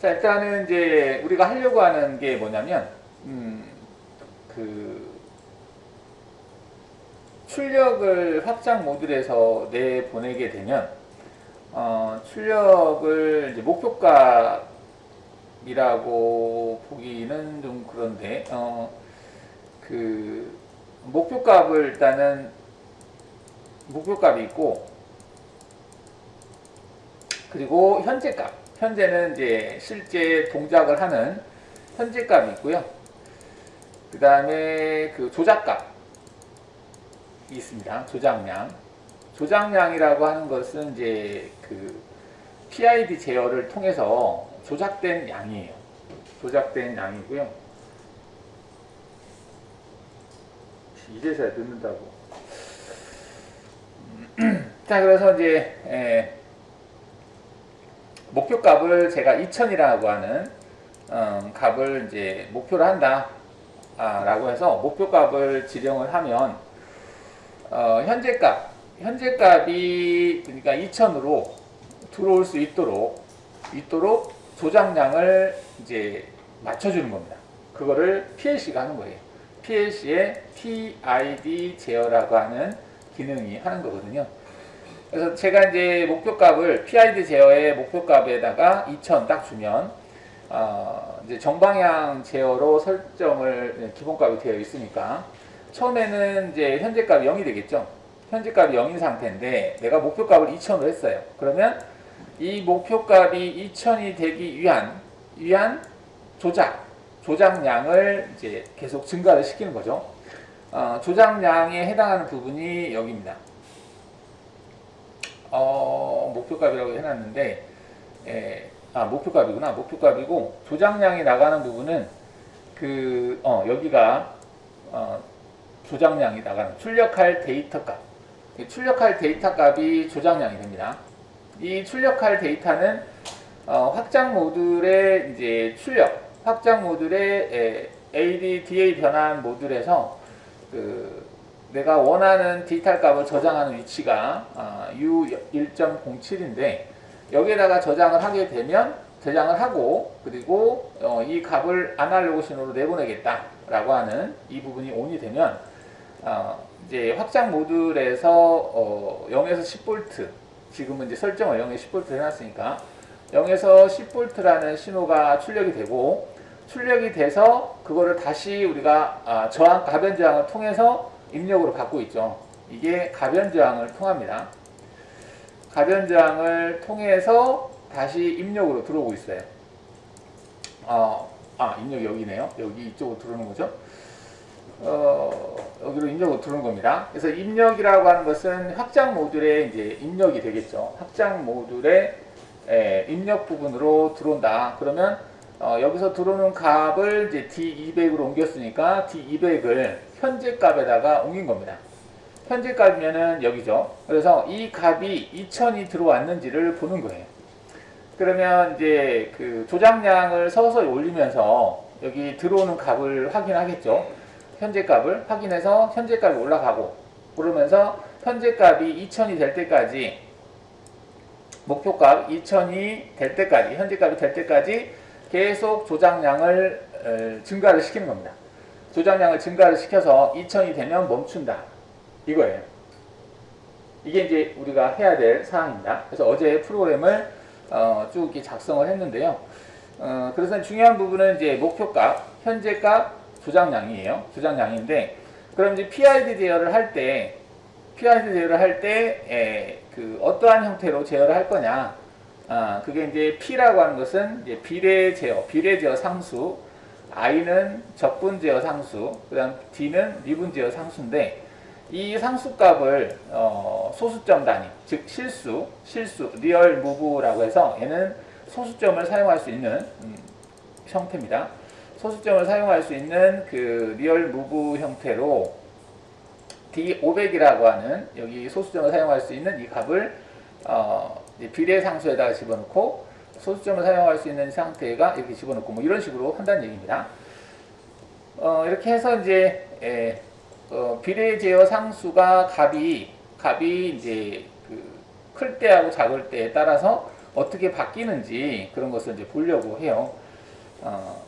자, 일단은 이제 우리가 하려고 하는 게 뭐냐면, 그, 출력을 확장 모듈에서 내보내게 되면, 출력을 이제 목표값이라고 보기는 좀 그런데, 그, 목표값을 일단은, 목표값이 있고, 그리고 현재값. 현재는 이제 실제 동작을 하는 현재값이 있고요. 그 다음에 그 조작값이 있습니다. 조작량. 조작량이라고 하는 것은 이제 그 PID 제어를 통해서 조작된 양이에요. 조작된 양이고요. 이제서야 넣는다고. 자, 그래서 이제 목표값을 제가 2000이라고 하는 값을 이제 목표로 한다 라고 해서 목표값을 지정을 하면 현재값이 그러니까 2000으로 들어올 수 있도록 조작량을 이제 맞춰주는 겁니다. 그거를 PLC가 하는 거예요. PLC의 PID 제어라고 하는 기능이 하는 거거든요. 그래서 제가 이제 목표값을 PID 제어의 목표값에다가 2000 딱 주면 이제 정방향 제어로 설정을 기본값이 되어 있으니까 처음에는 이제 현재값이 0이 되겠죠. 현재값이 0인 상태인데 내가 목표값을 2000으로 했어요. 그러면 이 목표값이 2000이 되기 위한 조작량을 이제 계속 증가를 시키는 거죠. 조작량에 해당하는 부분이 여기입니다. 목표값이라고 해놨는데, 목표값이구나. 목표값이고, 조작량이 나가는 부분은, 여기가, 조작량이 나가는, 출력할 데이터 값. 출력할 데이터 값이 조작량이 됩니다. 이 출력할 데이터는, 확장 모듈의 이제 확장 모듈의 AD/DA 변환 모듈에서, 내가 원하는 디지털 값을 저장하는 위치가 U1.07인데 여기에다가 저장을 하게 되면 저장을 하고 그리고 이 값을 아날로그 신호로 내보내겠다라고 하는 이 부분이 ON이 되면 이제 확장 모듈에서 0에서 10V 지금은 이제 설정을 0에서 10V 해놨으니까 0에서 10V라는 신호가 출력이 되고 출력이 돼서 그거를 다시 우리가 가변 저항을 통해서 입력으로 받고 있죠. 이게 가변 저항을 통합니다. 가변 저항을 통해서 다시 입력으로 들어오고 있어요. 입력이 여기네요. 여기 이쪽으로 들어오는 거죠. 여기로 입력으로 들어오는 겁니다. 그래서 입력이라고 하는 것은 확장 모듈의 이제 입력이 되겠죠. 확장 모듈의 입력 부분으로 들어온다. 그러면 여기서 들어오는 값을 이제 D200으로 옮겼으니까 D200을 현재 값에다가 옮긴 겁니다. 현재 값이면은 여기죠. 그래서 이 값이 2000이 들어왔는지를 보는 거예요. 그러면 이제 그 조작량을 서서히 올리면서 여기 들어오는 값을 확인하겠죠. 현재 값을 확인해서 현재 값이 올라가고 그러면서 현재 값이 2000이 될 때까지 목표값 2000이 될 때까지 현재 값이 될 때까지 계속 조작량을 증가를 시키는 겁니다. 조작량을 증가를 시켜서 2000이 되면 멈춘다. 이거예요. 이게 이제 우리가 해야 될 사항입니다. 그래서 어제 프로그램을 쭉 이렇게 작성을 했는데요. 그래서 중요한 부분은 이제 목표값, 현재값, 조작량이에요. 조작량인데, 그럼 이제 PID 제어를 할 때, 그 어떠한 형태로 제어를 할 거냐. 그게 이제 P라고 하는 것은 이제 비례 제어 상수, I는 적분 제어 상수, 그 다음 D는 미분 제어 상수인데, 이 상수값을 소수점 단위, 즉 실수, 리얼 무브라고 해서 얘는 소수점을 사용할 수 있는 형태입니다. 소수점을 사용할 수 있는 그 리얼 무브 형태로 D500이라고 하는 여기 소수점을 사용할 수 있는 이 값을 비례 상수에다가 집어넣고 소수점을 사용할 수 있는 상태가 이렇게 집어넣고 뭐 이런 식으로 한다는 얘기입니다. 이렇게 해서 이제 비례 제어 상수가 값이 이제 그 클 때하고 작을 때에 따라서 어떻게 바뀌는지 그런 것을 이제 보려고 해요.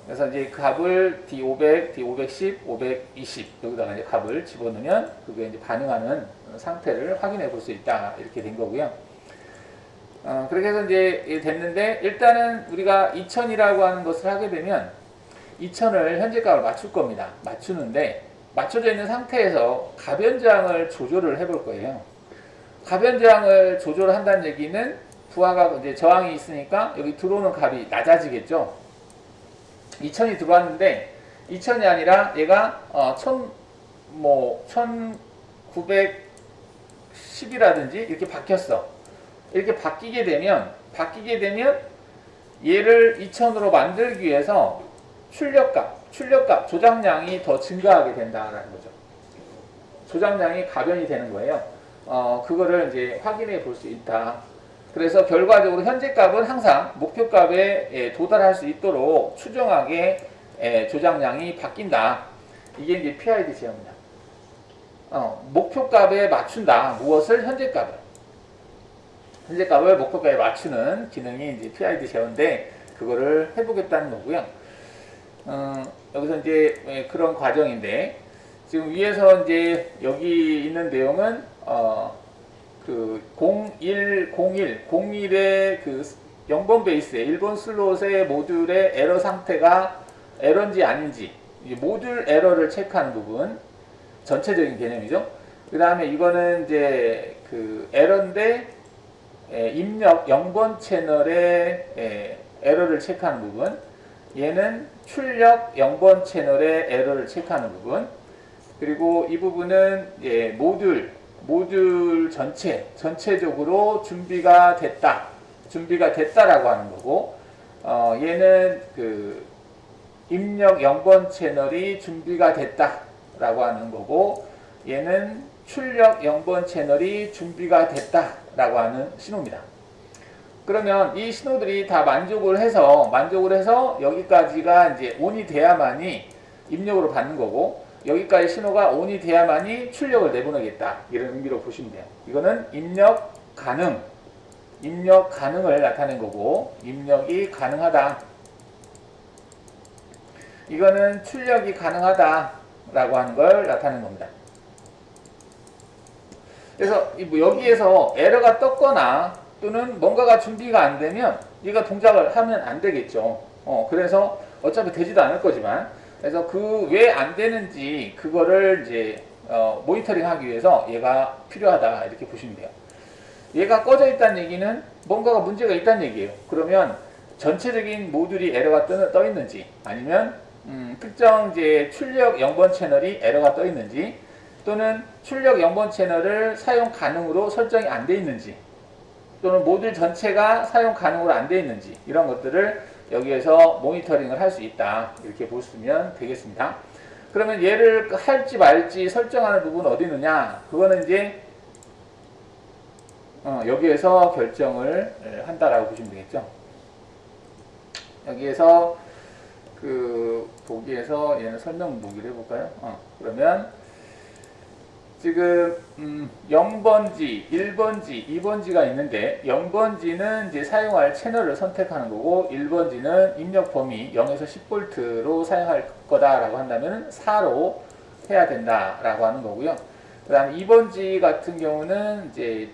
그래서 이제 값을 D500, D510, 520 여기다가 이제 값을 집어넣으면 그게 이제 반응하는 상태를 확인해 볼 수 있다 이렇게 된 거고요. 그렇게 해서 이제 됐는데 일단은 우리가 2000이라고 하는 것을 하게 되면 2000을 현재값을 맞출 겁니다. 맞추는데 맞춰져 있는 상태에서 가변장을 조절을 해볼 거예요. 가변장을 조절한다는 얘기는 부하가 이제 저항이 있으니까 여기 들어오는 값이 낮아지겠죠. 2000이 들어왔는데 2000이 아니라 얘가 1910이라든지 이렇게 바뀌었어. 이렇게 바뀌게 되면 얘를 2000으로 만들기 위해서 출력값, 조작량이 더 증가하게 된다라는 거죠. 조작량이 가변이 되는 거예요. 그거를 이제 확인해 볼 수 있다. 그래서 결과적으로 현재 값은 항상 목표 값에 도달할 수 있도록 추정하게 조작량이 바뀐다. 이게 이제 PID 제어입니다. 목표 값에 맞춘다. 무엇을? 현재 값을. 현재 값을 목표 값에 맞추는 기능이 이제 PID 제어인데 그거를 해보겠다는 거고요. 여기서 이제 그런 과정인데 지금 위에서 이제 여기 있는 내용은 그 0101의 그 0번 베이스의 1번 슬롯의 모듈의 에러 상태가 에러인지 아닌지 모듈 에러를 체크하는 부분 전체적인 개념이죠. 그 다음에 이거는 이제 그 에러인데 입력 0번 채널의 에러를 체크하는 부분, 얘는 출력 0번 채널의 에러를 체크하는 부분, 그리고 이 부분은 모듈 전체적으로 준비가 됐다라고 하는 거고, 얘는 그 입력 0번 채널이 준비가 됐다라고 하는 거고, 얘는 출력 0번 채널이 준비가 됐다라고 하는 신호입니다. 그러면 이 신호들이 다 만족을 해서 여기까지가 이제 ON이 돼야만이 입력으로 받는 거고, 여기까지 신호가 ON이 돼야만이 출력을 내보내겠다 이런 의미로 보시면 돼요. 이거는 입력 가능을 나타낸 거고, 입력이 가능하다. 이거는 출력이 가능하다라고 하는 걸 나타낸 겁니다. 그래서 여기에서 에러가 떴거나 또는 뭔가가 준비가 안 되면 얘가 동작을 하면 안 되겠죠. 그래서 어차피 되지도 않을 거지만, 그래서 그 왜 안 되는지 그거를 이제 모니터링 하기 위해서 얘가 필요하다 이렇게 보시면 돼요. 얘가 꺼져 있다는 얘기는 뭔가가 문제가 있다는 얘기예요. 그러면 전체적인 모듈이 에러가 떠 있는지, 아니면 특정 이제 출력 0번 채널이 에러가 떠 있는지, 또는 출력 0번 채널을 사용 가능으로 설정이 안 돼 있는지, 또는 모듈 전체가 사용 가능으로 안 돼 있는지, 이런 것들을 여기에서 모니터링을 할 수 있다 이렇게 보시면 되겠습니다. 그러면 얘를 할지 말지 설정하는 부분은 어디 있느냐, 그거는 이제 여기에서 결정을 한다라고 보시면 되겠죠. 여기에서 그 보기에서 얘는 설명 보기를 해볼까요? 그러면 지금 0번지, 1번지, 2번지가 있는데 0번지는 이제 사용할 채널을 선택하는 거고, 1번지는 입력 범위 0에서 10V로 사용할 거다라고 한다면 4로 해야 된다라고 하는 거고요. 그 다음 2번지 같은 경우는 이제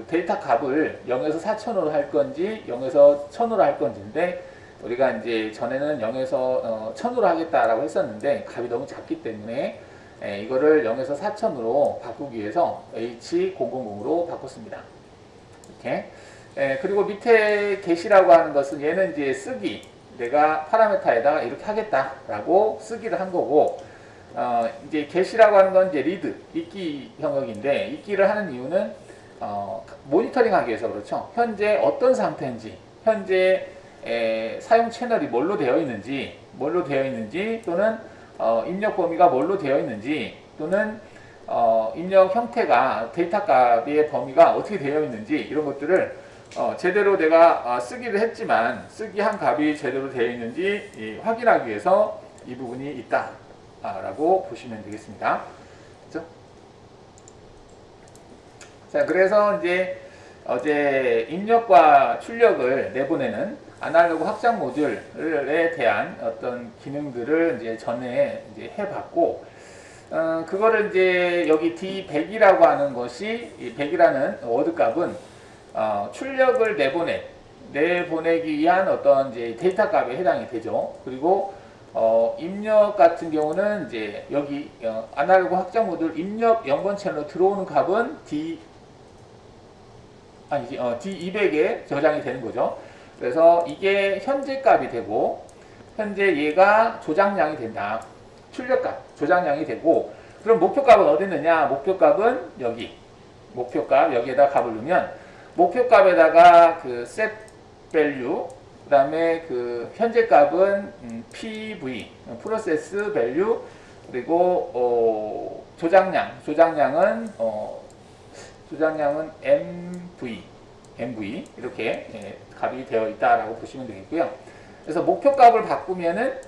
데이터 값을 0에서 4000으로 할 건지 0에서 1000으로 할 건지인데, 우리가 이제 전에는 0에서 1000으로 하겠다라고 했었는데 값이 너무 작기 때문에 이거를 0에서 4000으로 바꾸기 위해서 H000으로 바꿨습니다. 이렇게. 그리고 밑에 get이라고 하는 것은 얘는 이제 쓰기, 내가 파라메타에다가 이렇게 하겠다라고 쓰기를 한 거고, 이제 get이라고 하는 건 이제 read, 읽기 영역인데, 읽기를 하는 이유는 모니터링 하기 위해서 그렇죠. 현재 어떤 상태인지, 현재 사용 채널이 뭘로 되어 있는지, 또는 입력 범위가 뭘로 되어 있는지, 또는 입력 형태가 데이터 값의 범위가 어떻게 되어 있는지, 이런 것들을 제대로 내가 쓰기를 했지만 쓰기한 값이 제대로 되어 있는지 확인하기 위해서 이 부분이 있다 라고 보시면 되겠습니다. 그렇죠? 자, 그래서 이제 어제 입력과 출력을 내보내는 아날로그 확장 모듈에 대한 어떤 기능들을 이제 전에 이제 해봤고, 그거를 이제 여기 D100이라고 하는 것이, 이 100이라는 워드값은 출력을 내보내기 위한 어떤 이제 데이터 값에 해당이 되죠. 그리고 입력 같은 경우는 이제 여기 아날로그 확장 모듈 입력 0번 채널로 들어오는 값은 D200에 저장이 되는 거죠. 그래서 이게 현재 값이 되고, 현재 얘가 조작량이 된다. 출력값, 조작량이 되고, 그럼 목표값은 어디 있느냐? 목표값은 여기. 목표값, 여기에다 값을 넣으면, 목표값에다가 그 set value, 그 다음에 그 현재 값은 PV, process value, 그리고 조작량은 MV 이렇게 값이 되어 있다라고 보시면 되겠고요. 그래서 목표값을 바꾸면은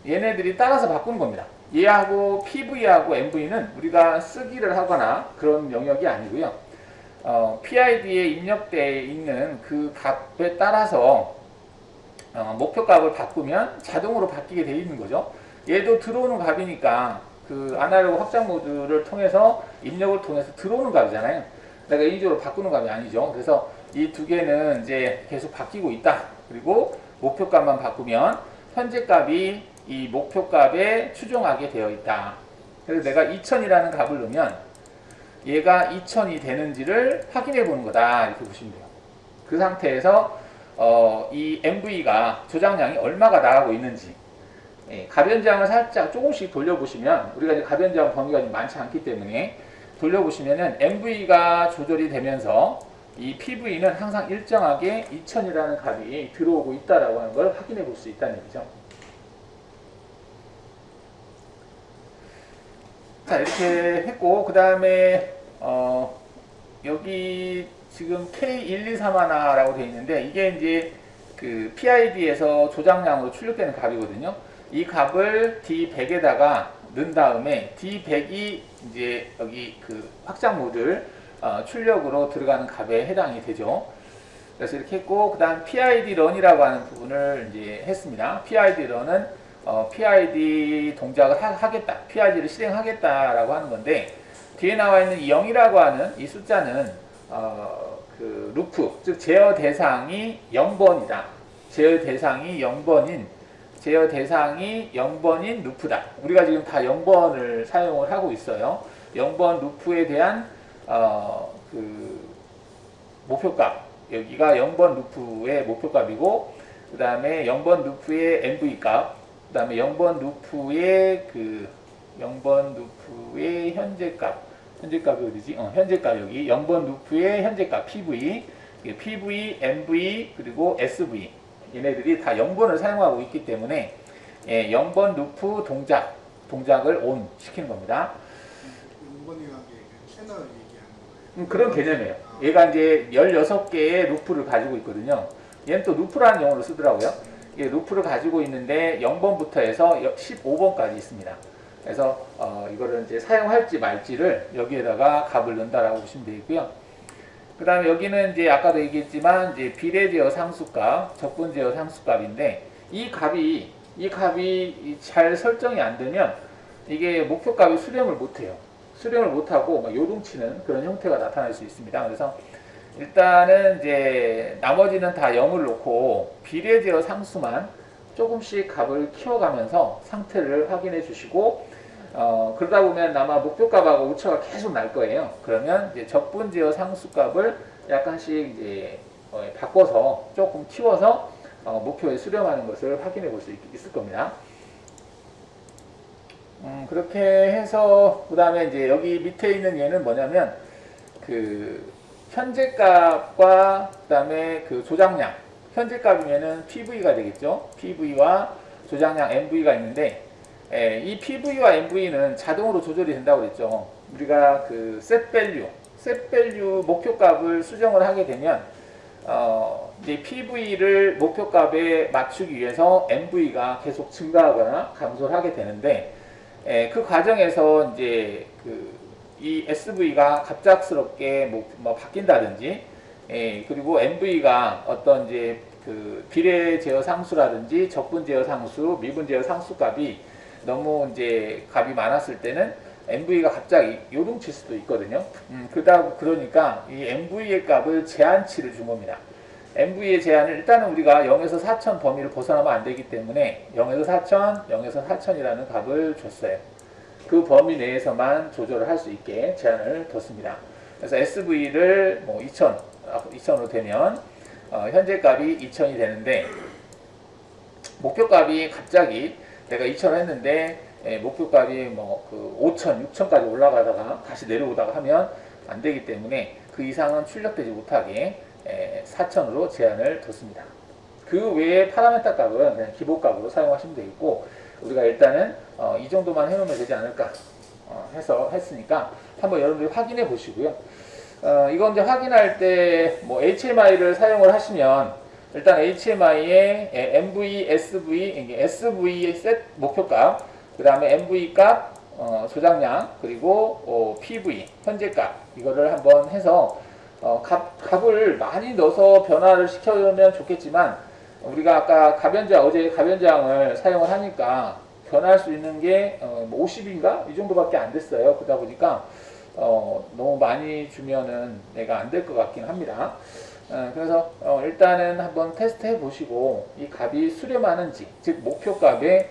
얘네들이 따라서 바꾸는 겁니다. 얘하고 PV하고 MV는 우리가 쓰기를 하거나 그런 영역이 아니고요. PID에 입력되어 있는 그 값에 따라서 목표값을 바꾸면 자동으로 바뀌게 되어 있는 거죠. 얘도 들어오는 값이니까 그 아날로그 확장 모듈을 통해서 입력을 통해서 들어오는 값이잖아요. 내가 인위적으로 바꾸는 값이 아니죠. 그래서 이 두 개는 이제 계속 바뀌고 있다. 그리고 목표값만 바꾸면 현재 값이 이 목표값에 추종하게 되어 있다. 그래서 내가 2000이라는 값을 넣으면 얘가 2000이 되는지를 확인해 보는 거다. 이렇게 보시면 돼요. 그 상태에서 이 MV가 조작량이 얼마가 나가고 있는지, 가변장을 살짝 조금씩 돌려보시면, 우리가 이제 가변장 범위가 좀 많지 않기 때문에 돌려보시면은 MV가 조절이 되면서 이 PV는 항상 일정하게 2000이라는 값이 들어오고 있다라고 하는 걸 확인해 볼 수 있다는 얘기죠. 자, 이렇게 했고, 그 다음에 여기 지금 K123하나라고 되어 있는데, 이게 이제 그 PID에서 조작량으로 출력되는 값이거든요. 이 값을 D100에다가 넣은 다음에 D100이 이제 여기 그 확장 모듈 출력으로 들어가는 값에 해당이 되죠. 그래서 이렇게 했고, 그 다음 PID run이라고 하는 부분을 이제 했습니다. PID run은 PID 동작을 하겠다, PID를 실행하겠다라고 하는 건데, 뒤에 나와 있는 0이라고 하는 이 숫자는 그 루프, 즉 제어 대상이 0번이다. 제어 대상이 0번인 루프다. 우리가 지금 다 0번을 사용을 하고 있어요. 0번 루프에 대한 그 목표값, 여기가 0번 루프의 목표값이고, 그 다음에 0번 루프의 MV 값, 그 다음에 0번 루프의 현재 값이 어디지? 현재 값 여기 0번 루프의 현재 값 PV, MV 그리고 SV, 얘네들이 다 0번을 사용하고 있기 때문에 0번 루프 동작을 ON 시키는 겁니다. 0번이라는 게 채널을 얘기하는 거예요? 그런 개념이에요. 얘가 이제 16개의 루프를 가지고 있거든요. 얘는 또 루프라는 용어를 쓰더라고요. 이게 루프를 가지고 있는데 0번부터 해서 15번까지 있습니다. 그래서 이거를 이제 사용할지 말지를 여기에다가 값을 넣는다라고 보시면 되겠고요. 그 다음에 여기는 이제 아까도 얘기했지만 이제 비례 제어 상수값, 적분 제어 상수값인데, 이 값이 잘 설정이 안 되면 이게 목표값이 수렴을 못해요. 수렴을 못하고 막 요동치는 그런 형태가 나타날 수 있습니다. 그래서 일단은 이제 나머지는 다 0을 놓고 비례 제어 상수만 조금씩 값을 키워가면서 상태를 확인해 주시고, 그러다 보면 아마 목표값하고 오차가 계속 날 거예요. 그러면 이제 적분 제어 상수값을 약간씩 이제 바꿔서 조금 키워서 목표에 수렴하는 것을 확인해 볼 수 있을 겁니다. 그렇게 해서 그 다음에 이제 여기 밑에 있는 얘는 뭐냐면 그 현재 값과 그 다음에 그 조작량, 현재 값이면은 PV가 되겠죠. PV와 조작량 MV가 있는데, 이 PV와 MV는 자동으로 조절이 된다고 그랬죠. 우리가 그 set value 목표값을 수정을 하게 되면 이제 PV를 목표값에 맞추기 위해서 MV가 계속 증가하거나 감소를 하게 되는데, 그 과정에서 이제 이 SV가 갑작스럽게 뭐 바뀐다든지, 그리고 MV가 어떤 이제 그 비례 제어 상수라든지 적분 제어 상수, 미분 제어 상수 값이 너무 이제 값이 많았을 때는 MV가 갑자기 요동칠 수도 있거든요. 그러니까 이 MV의 값을 제한치를 준 겁니다. MV의 제한을 일단은 우리가 0에서 4천 범위를 벗어나면 안 되기 때문에 0에서 4천, 0에서 4천이라는 값을 줬어요. 그 범위 내에서만 조절을 할 수 있게 제한을 뒀습니다. 그래서 SV를 뭐 2,000으로 되면 현재 값이 2,000이 되는데 목표 값이 갑자기 내가 2,000 했는데 목표 값이 뭐 그 5,000, 6,000까지 올라가다가 다시 내려오다가 하면 안 되기 때문에 그 이상은 출력되지 못하게 4,000으로 제한을 뒀습니다. 그 외에 파라메타 값은 그냥 기본값으로 사용하시면 되겠고 우리가 일단은 이 정도만 해놓으면 되지 않을까 해서 했으니까 한번 여러분들이 확인해 보시고요. 이건 이제 확인할 때 뭐 HMI를 사용을 하시면 일단 HMI에 MV, SV, SV 셋 목표값, 그 다음에 MV 값, 조작량, 그리고 PV 현재 값 이거를 한번 해서 값을 많이 넣어서 변화를 시켜주면 좋겠지만 우리가 아까 어제 가변장을 사용을 하니까 변화할 수 있는 게 50인가? 이 정도밖에 안 됐어요. 그러다 보니까 너무 많이 주면은 내가 안 될 것 같긴 합니다. 그래서 일단은 한번 테스트 해 보시고 이 값이 수렴하는지, 즉 목표 값의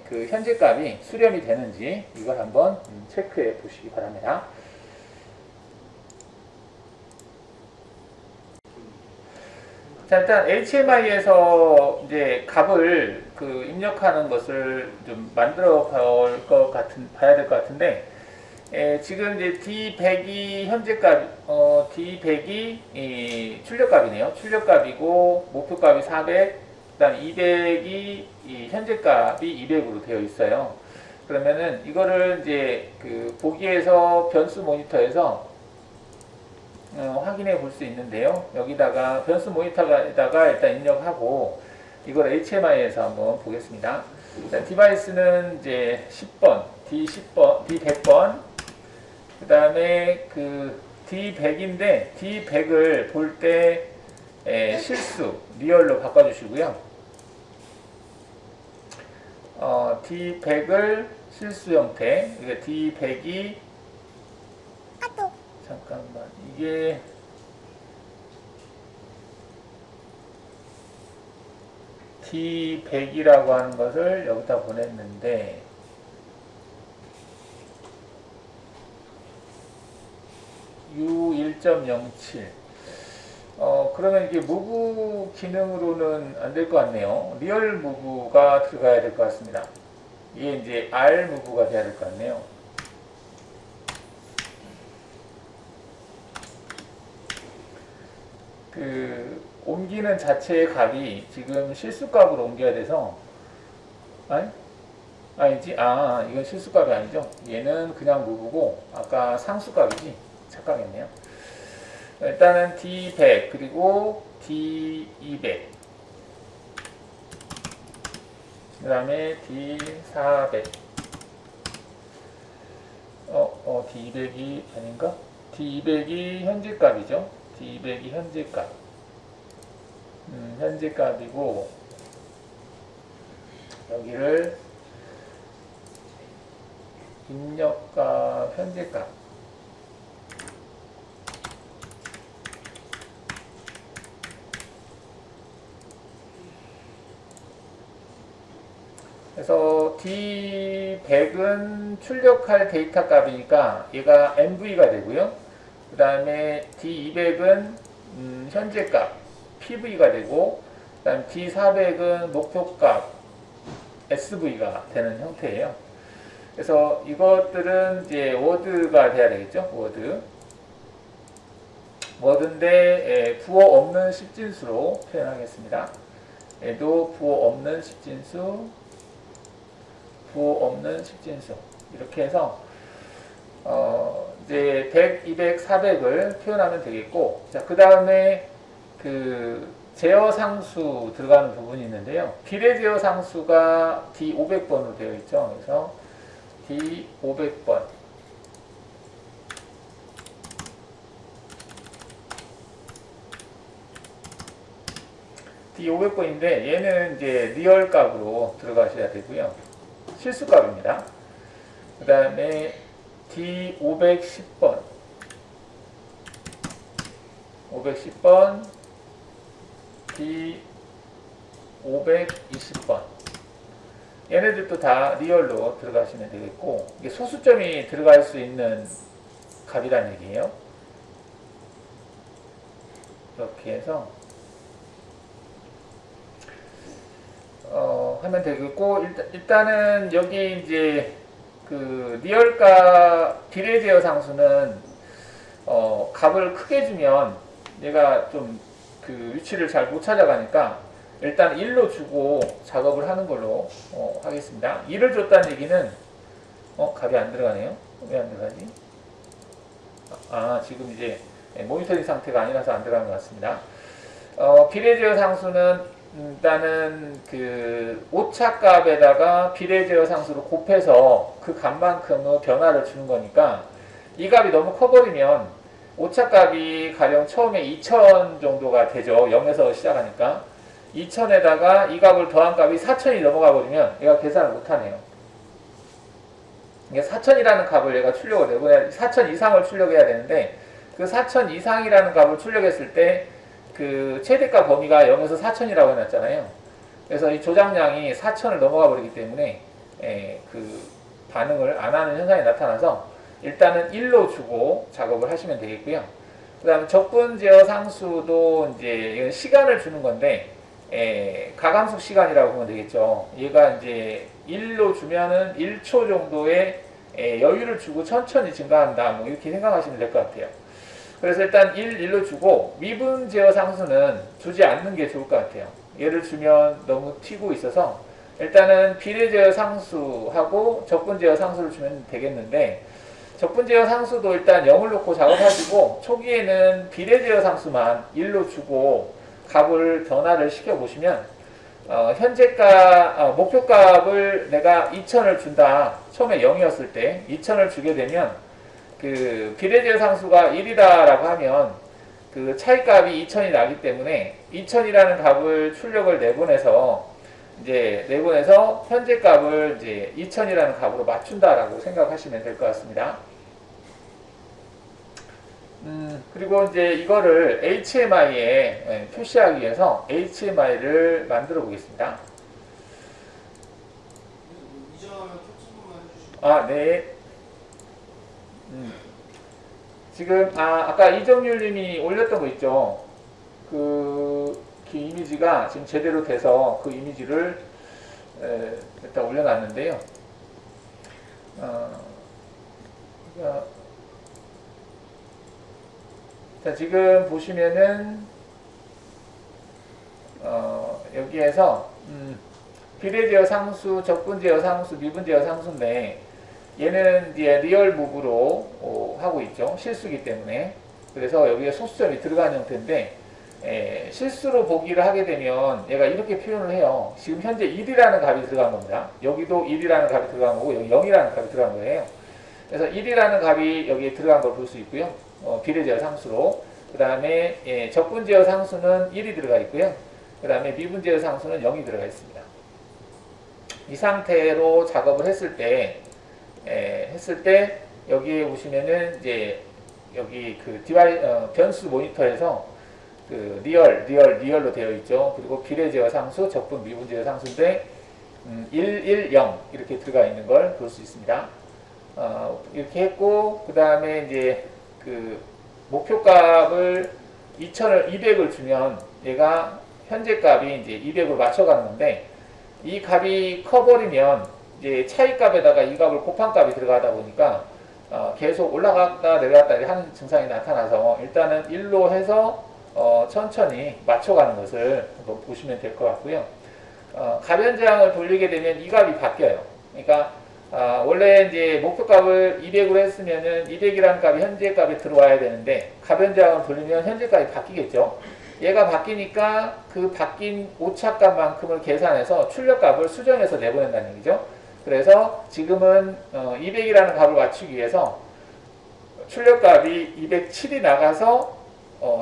그 현재 값이 수렴이 되는지 이걸 한번 체크해 보시기 바랍니다. 자, 일단 HMI에서 이제 값을 그 입력하는 것을 좀 만들어 봐야 될 것 같은데, 지금 이제 D100이 현재 값, D100이 출력값이네요. 출력값이고, 목표값이 400, 그 다음 200이 현재 값이 200으로 되어 있어요. 그러면은 이거를 이제 그 보기에서 변수 모니터에서 확인해 볼 수 있는데요. 여기다가 변수 모니터에다가 일단 입력하고 이걸 HMI에서 한번 보겠습니다. 디바이스는 이제 10번, D10번, D100번, 그 다음에 그 D100인데 D100을 볼 때 실수, 리얼로 바꿔주시고요. D100을 실수 형태, 그러니까 D100이 잠깐만, 이게 D100이라고 하는 것을 여기다 보냈는데 U1.07 그러면 이게 무브 기능으로는 안 될 것 같네요. 리얼 무브가 들어가야 될 것 같습니다. 이게 이제 R 무브가 돼야 될 것 같네요. 그 옮기는 자체의 값이 지금 실수값으로 옮겨야 돼서 아니지? 이건 실수값이 아니죠. 얘는 그냥 무브고 아까 상수값이지. 착각했네요. 일단은 D100 그리고 D200 그 다음에 D400 D200이 아닌가? D200이 현재 값이죠. D200이 현재 값. 현재 값이고 여기를 입력값, 현재 값. 그래서 D100은 출력할 데이터 값이니까 얘가 MV가 되고요. 그 다음에 D200은 현재 값, PV가 되고, 그 다음 D400은 목표 값, SV가 되는 형태예요. 그래서 이것들은 이제 워드가 돼야 되겠죠. 워드인데 부호 없는 10진수로 표현하겠습니다. 얘도 부호 없는 10진수, 부호 없는 10진수 이렇게 해서 이제 100, 200, 400을 표현하면 되겠고, 자, 그 다음에 그 제어 상수 들어가는 부분이 있는데요. 비례 제어 상수가 D500번으로 되어 있죠. 그래서 D500번. D500번인데 얘는 이제 리얼 값으로 들어가셔야 되고요. 실수 값입니다. 그 다음에 D510번 510번 D520번 얘네들도 다 리얼로 들어가시면 되겠고 이게 소수점이 들어갈 수 있는 값이란 얘기예요. 이렇게 해서 하면 되겠고 일단은 여기 이제 그 리얼값 비례 제어 상수는 값을 크게 주면 얘가 좀 그 위치를 잘 못 찾아가니까 일단 1로 주고 작업을 하는 걸로 하겠습니다. 1을 줬다는 얘기는 값이 안 들어가네요. 왜 안 들어가지? 지금 이제 모니터링 상태가 아니라서 안 들어간 것 같습니다. 비례 제어 상수는 일단은 그 오차값에다가 비례 제어 상수를 곱해서 그 값만큼의 변화를 주는 거니까 이 값이 너무 커버리면 오차값이 가령 처음에 2000 정도가 되죠. 0에서 시작하니까 2000에다가 이 값을 더한 값이 4000이 넘어가 버리면 얘가 계산을 못하네요. 이게 4000이라는 값을 얘가 출력을 내보내야 4000 이상을 출력해야 되는데 그 4000 이상이라는 값을 출력했을 때 그 최대값 범위가 0에서 4000이라고 해놨잖아요. 그래서 이 조작량이 4000을 넘어가 버리기 때문에 그 반응을 안 하는 현상이 나타나서 일단은 1로 주고 작업을 하시면 되겠고요. 그 다음에 적분 제어 상수도 이제 시간을 주는 건데 가감속 시간이라고 보면 되겠죠. 얘가 이제 1로 주면은 1초 정도의 여유를 주고 천천히 증가한다. 뭐 이렇게 생각하시면 될 것 같아요. 그래서 일단 1로 주고 미분 제어 상수는 주지 않는 게 좋을 것 같아요. 얘를 주면 너무 튀고 있어서 일단은 비례 제어 상수하고 적분 제어 상수를 주면 되겠는데 적분 제어 상수도 일단 0을 놓고 작업하시고 초기에는 비례 제어 상수만 1로 주고 값을 변화를 시켜보시면 현재값, 목표값을 내가 2000을 준다. 처음에 0이었을 때 2000을 주게 되면 그 비례 제어 상수가 1이다라고 하면 그 차이값이 2000이 나기 때문에 2000이라는 값을 출력을 내보내서 현재 값을 이제 2000이라는 값으로 맞춘다라고 생각하시면 될 것 같습니다. 그리고 이제 이거를 HMI에 표시하기 위해서 HMI를 만들어 보겠습니다. 네. 지금 아까 이정률님이 올렸던 거 있죠. 그 이미지가 지금 제대로 돼서 그 이미지를 일단 올려놨는데요. 자, 지금 보시면은 여기에서 비례 제어 상수, 적분 제어 상수, 미분 제어 상수인데 얘는 이제 리얼 무브로 하고 있죠. 실수기 때문에. 그래서 여기에 소수점이 들어간 형태인데 실수로 보기를 하게 되면 얘가 이렇게 표현을 해요. 지금 현재 1이라는 값이 들어간 겁니다. 여기도 1이라는 값이 들어간 거고 여기 0이라는 값이 들어간 거예요. 그래서 1이라는 값이 여기에 들어간 걸 볼 수 있고요. 비례 제어 상수로. 그 다음에 적분 제어 상수는 1이 들어가 있고요. 그 다음에 미분 제어 상수는 0이 들어가 있습니다. 이 상태로 작업을 했을 때 여기에 보시면은 이제 여기 그 변수 모니터에서 그 리얼로 되어 있죠. 그리고 비례 제어 상수, 적분 미분 제어 상수인데 1, 1, 0 이렇게 들어가 있는 걸 볼 수 있습니다. 이렇게 했고 그 다음에 이제 그 목표값을 200을 주면 얘가 현재 값이 이제 200으로 맞춰가는 건데 이 값이 커버리면 이제 차이값에다가 이 값을 곱한 값이 들어가다 보니까 계속 올라갔다 내려갔다 하는 증상이 나타나서 일단은 1로 해서 천천히 맞춰가는 것을 한번 보시면 될 것 같고요. 가변제항을 돌리게 되면 이 값이 바뀌어요. 그러니까 원래 이제 목표값을 200으로 했으면은 200이라는 값이 현재 값에 들어와야 되는데 가변제항을 돌리면 현재 값이 바뀌겠죠. 얘가 바뀌니까 그 바뀐 오차값만큼을 계산해서 출력값을 수정해서 내보낸다는 얘기죠. 그래서 지금은 200이라는 값을 맞추기 위해서 출력값이 207이 나가서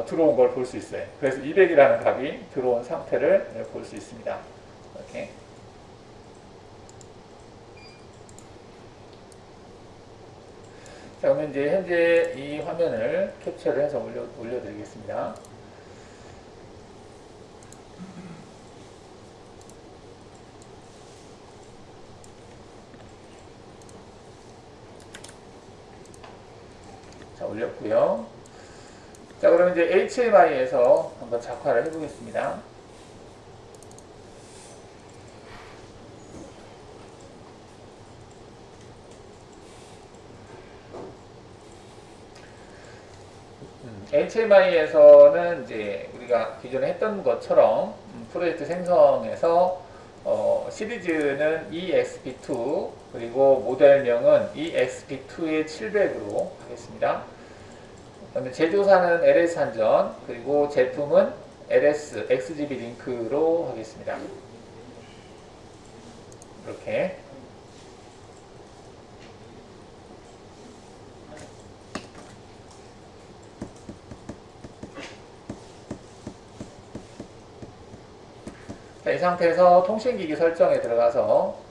들어온 걸 볼 수 있어요. 그래서 200이라는 값이 들어온 상태를 볼 수 있습니다. 이렇게. 자, 그러면 이제 현재 이 화면을 캡처를 해서 올려드리겠습니다. 자, 올렸고요. 자, 그러면 이제 HMI에서 한번 작화를 해보겠습니다. HMI에서는 이제 우리가 기존에 했던 것처럼 프로젝트 생성에서 시리즈는 EXP2 그리고 모델명은 EXP2의 700으로 하겠습니다. 그다음에 제조사는 LS 한전 그리고 제품은 LS XGB 링크로 하겠습니다. 이렇게. 자, 이 상태에서 통신기기 설정에 들어가서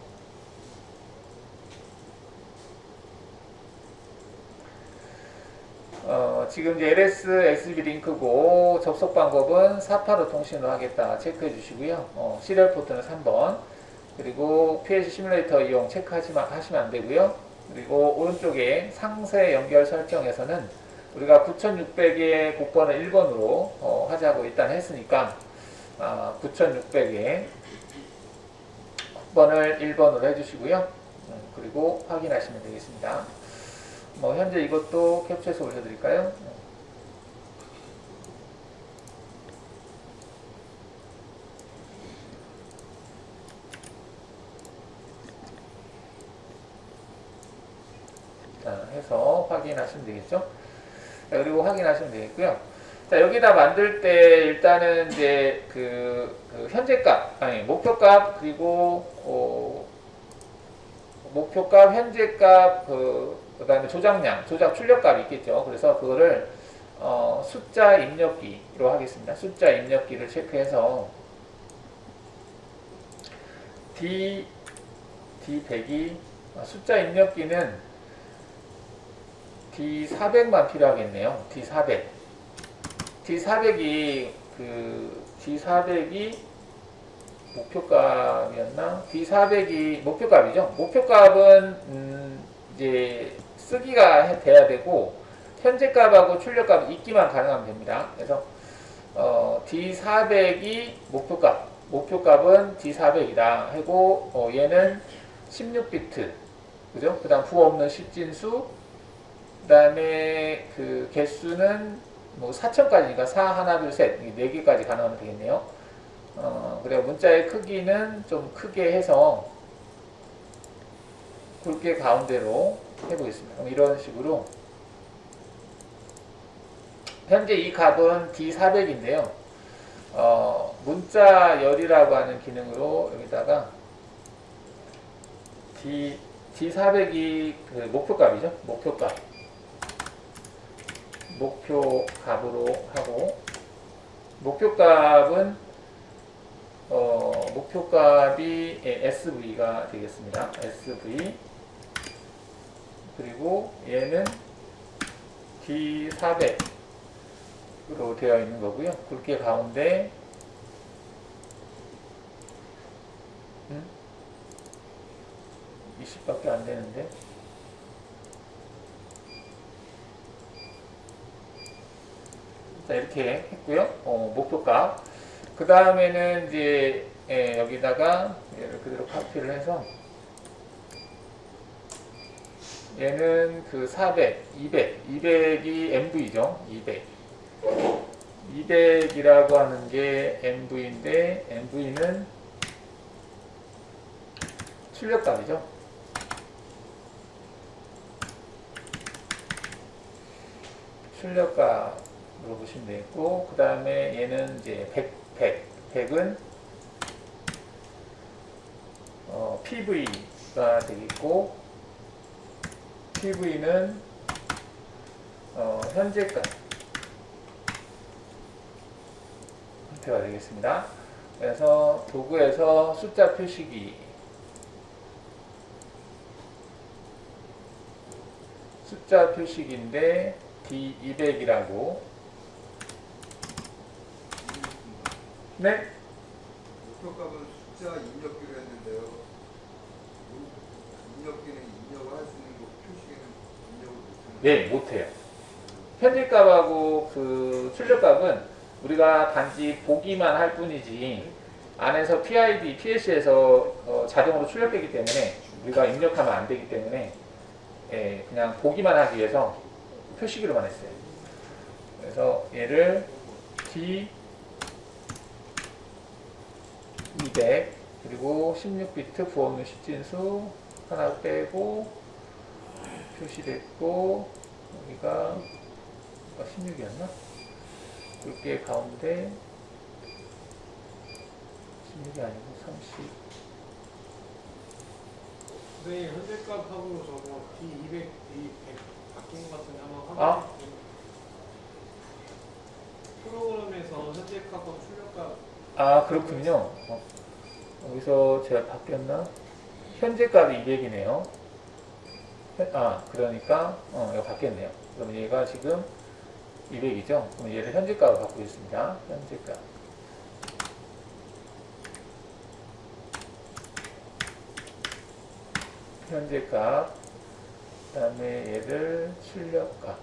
지금 이제 LS XGB 링크고 접속 방법은 485 통신으로 하겠다 체크해 주시고요. 시리얼 포트는 3번 그리고 PLC 시뮬레이터 이용 체크하시면 안 되고요. 그리고 오른쪽에 상세 연결 설정에서는 우리가 9600의 국번을 1번으로 하자고 일단 했으니까 9600에 국번을 1번으로 해주시고요. 그리고 확인하시면 되겠습니다. 현재 이것도 캡처해서 올려드릴까요? 자, 해서 확인하시면 되겠죠? 자, 그리고 확인하시면 되겠고요. 자, 여기다 만들 때 일단은 이제 현재값, 목표값, 그리고 목표값, 현재값, 그 다음에 조작 출력값이 있겠죠. 그래서 그거를 숫자 입력기로 하겠습니다. 숫자 입력기를 체크해서 D100이 숫자 입력기는 D400만 필요하겠네요. D400이 D400이 목표값이었나? D400이 목표값이죠. 목표값은 이제 쓰기가 돼야 되고 현재값하고 출력값 있기만 가능하면 됩니다. 그래서 D400이 목표값은 D400이다 하고 얘는 16비트 그죠? 그다음 부호 없는 10진수 그다음에 그 개수는 4,000까지니까 4, 1, 2, 셋 4개까지 가능하면 되겠네요. 그리고 문자의 크기는 좀 크게 해서 굵게 가운데로 해보겠습니다. 그럼 이런 식으로 현재 이 값은 D400인데요. 문자 열이라고 하는 기능으로 여기다가 D400이 그 목표값이죠. 목표값으로 하고 목표값이 SV가 되겠습니다. SV 그리고 얘는 D400으로 되어 있는 거고요. 굵게 가운데 20밖에 안 되는데 자, 이렇게 했고요. 목표값. 그 다음에는 이제 여기다가 얘를 그대로 카피를 해서 얘는 그 400, 200이 MV죠. 200이라고 하는 게 MV인데 MV는 출력값이죠. 출력값으로 보시면 되겠고, 그 다음에 얘는 이제 100은 PV가 되겠고, PV는 현재값 형태가 되겠습니다. 그래서 도구에서 숫자 표시기, 숫자 표시기인데 D200이라고. 네? 목표값은 숫자 입력기로 했는데요. 입력기는 입력을 할 수 있는 거, 표시기는 입력을 못하는 네, 못해요. 현재값하고 그 출력값은 우리가 단지 보기만 할 뿐이지 안에서 PID, PS에서 자동으로 출력되기 때문에 우리가 입력하면 안 되기 때문에 예, 그냥 보기만 하기 위해서 표시기로만 했어요. 그래서 얘를 D200 그리고 16비트 부업는 시진수 하나 빼고 표시됐고 여기가 16이었나? 굵게 가운데 16이 아니고 30. 네, 현재값하고 저거 D200, D100 바뀐 것 같은데 한번 아? 확인해 주세요. 프로그램에서 현재값과 출력값 아 그렇군요. 여기서 제가 바뀌었나? 현재값이 200이네요. 아 그러니까 이거 바뀌었네요. 그럼 얘가 지금 200이죠? 그럼 얘를 현재값으로 바꾸겠습니다. 현재값. 현재값. 그 다음에 얘를 출력값.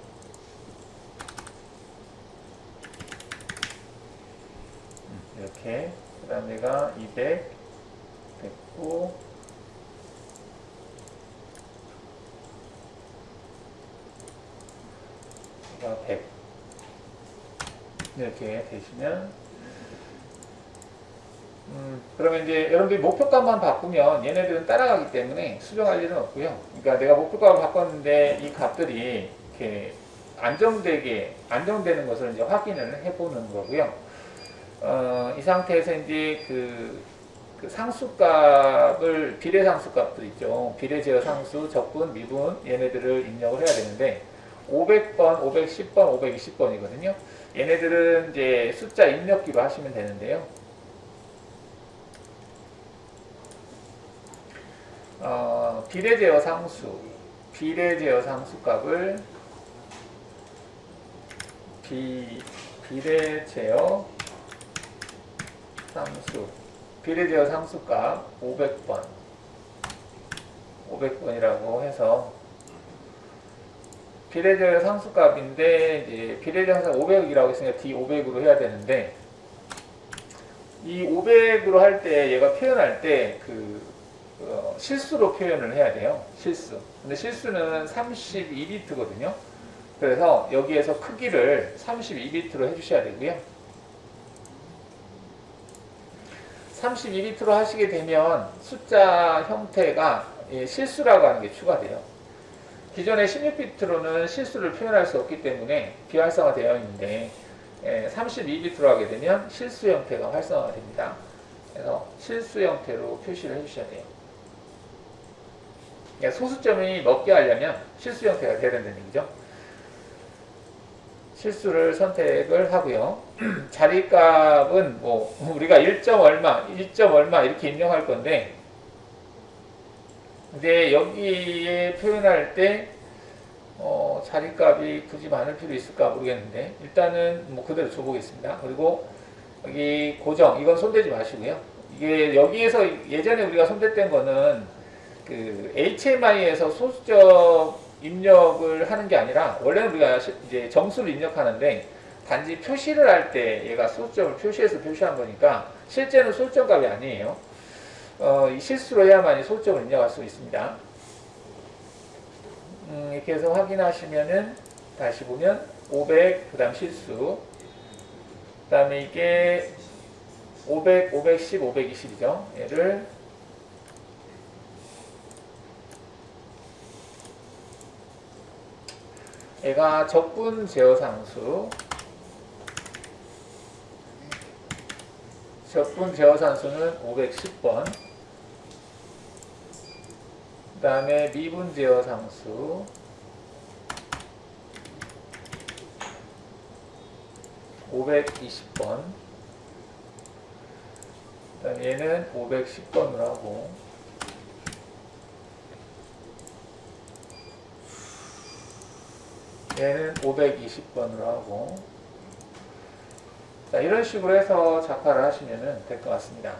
이렇게. 그 다음에 얘가 200 됐고, 얘가 100. 이렇게 되시면 그러면 이제 여러분들이 목표값만 바꾸면 얘네들은 따라가기 때문에 수정할 일은 없고요. 그러니까 내가 목표값을 바꿨는데 이 값들이 이렇게 안정되는 것을 이제 확인을 해보는 거고요. 이 상태에서 이제 그 상수값을 비례 상수값들 있죠. 비례 제어 상수, 적분, 미분 얘네들을 입력을 해야 되는데 500번, 510번, 520번이거든요. 얘네들은 이제 숫자 입력기로 하시면 되는데요. 비례 제어 상수, 비례 제어 상수 값을 비례 제어 상수, 비례 제어 상수 값 500번이라고 해서 비례 제어 상수 값인데 이제 비례 제어 상수 500이라고 했으니까 D500으로 해야 되는데 이 500으로 할 때 얘가 표현할 때 실수로 표현을 해야 돼요. 실수. 근데 실수는 32비트거든요. 그래서 여기에서 크기를 32비트로 해주셔야 되고요. 32비트로 하시게 되면 숫자 형태가 실수라고 하는 게 추가돼요. 기존의 16비트로는 실수를 표현할 수 없기 때문에 비활성화되어 있는데 32비트로 하게 되면 실수 형태가 활성화가 됩니다. 그래서 실수 형태로 표시를 해주셔야 돼요. 소수점이 먹게 하려면 실수 형태가 돼야 된다는 얘기죠. 실수를 선택을 하고요. 자리값은 뭐 우리가 1점 얼마, 1점 얼마 이렇게 입력할 건데 근데 여기에 표현할 때 자리값이 굳이 많을 필요 있을까 모르겠는데 일단은 뭐 그대로 줘보겠습니다. 그리고 여기 고정, 이건 손대지 마시고요. 이게 여기에서 예전에 우리가 손댔던 거는 그 HMI에서 소수점 입력을 하는 게 아니라 원래는 우리가 이제 점수를 입력하는데 단지 표시를 할 때 얘가 소수점을 표시해서 표시한 거니까 실제는 소수점 값이 아니에요. 이 실수로 해야만이 소수점을 입력할 수 있습니다. 이렇게 해서 확인하시면은 다시 보면 500 그 다음 실수 그 다음에 이게 500, 510, 520이죠. 얘를 얘가 적분 제어 상수, 적분 제어 상수는 510번, 그 다음에 미분 제어 상수, 520번, 그다음 얘는 510번으로 하고 얘는 520번으로 하고 자, 이런 식으로 해서 작화를 하시면 될 것 같습니다.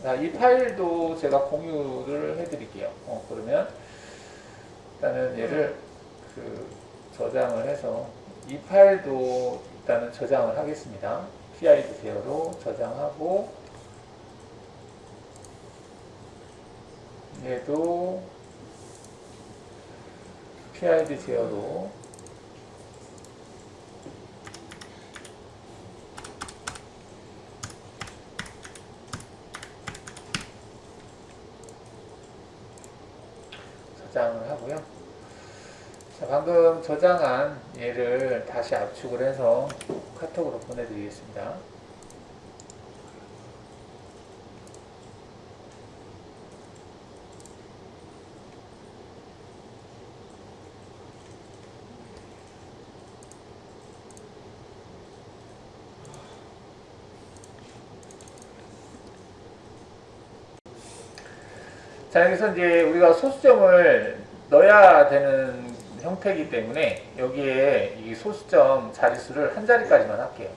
자, 이 파일도 제가 공유를 해드릴게요. 그러면 일단은 얘를 저장을 해서 이 파일도 일단은 저장을 하겠습니다. PID 제어로 저장하고 얘도 PID 제어로 저장을 하고요. 자, 방금 저장한 얘를 다시 압축을 해서 카톡으로 보내드리겠습니다. 자, 여기서 이제 우리가 소수점을 넣어야 되는 형태이기 때문에 여기에 이 소수점 자릿수를 한 자리까지만 할게요.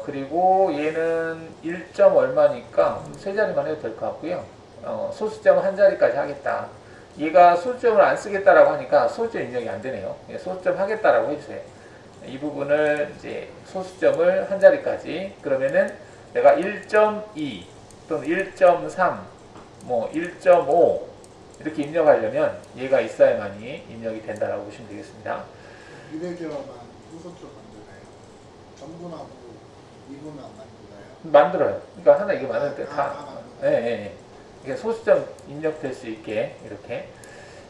그리고 얘는 1점 얼마니까 세 자리만 해도 될 것 같고요. 소수점을 한 자리까지 하겠다. 얘가 소수점을 안 쓰겠다라고 하니까 소수점 입력이 안 되네요. 소수점 하겠다라고 해주세요. 이 부분을 이제 소수점을 한 자리까지 그러면은 내가 1.2 또는 1.3 뭐 1.5 이렇게 입력하려면 얘가 있어야만이 입력이 된다라고 보시면 되겠습니다. 미래계와만 후소점 만드나요? 전분하고 이분은 안 만드나요? 만들어요. 그러니까 하나 이게 만들 때 다 만들어요? 예. 이게 소수점 입력될 수 있게 이렇게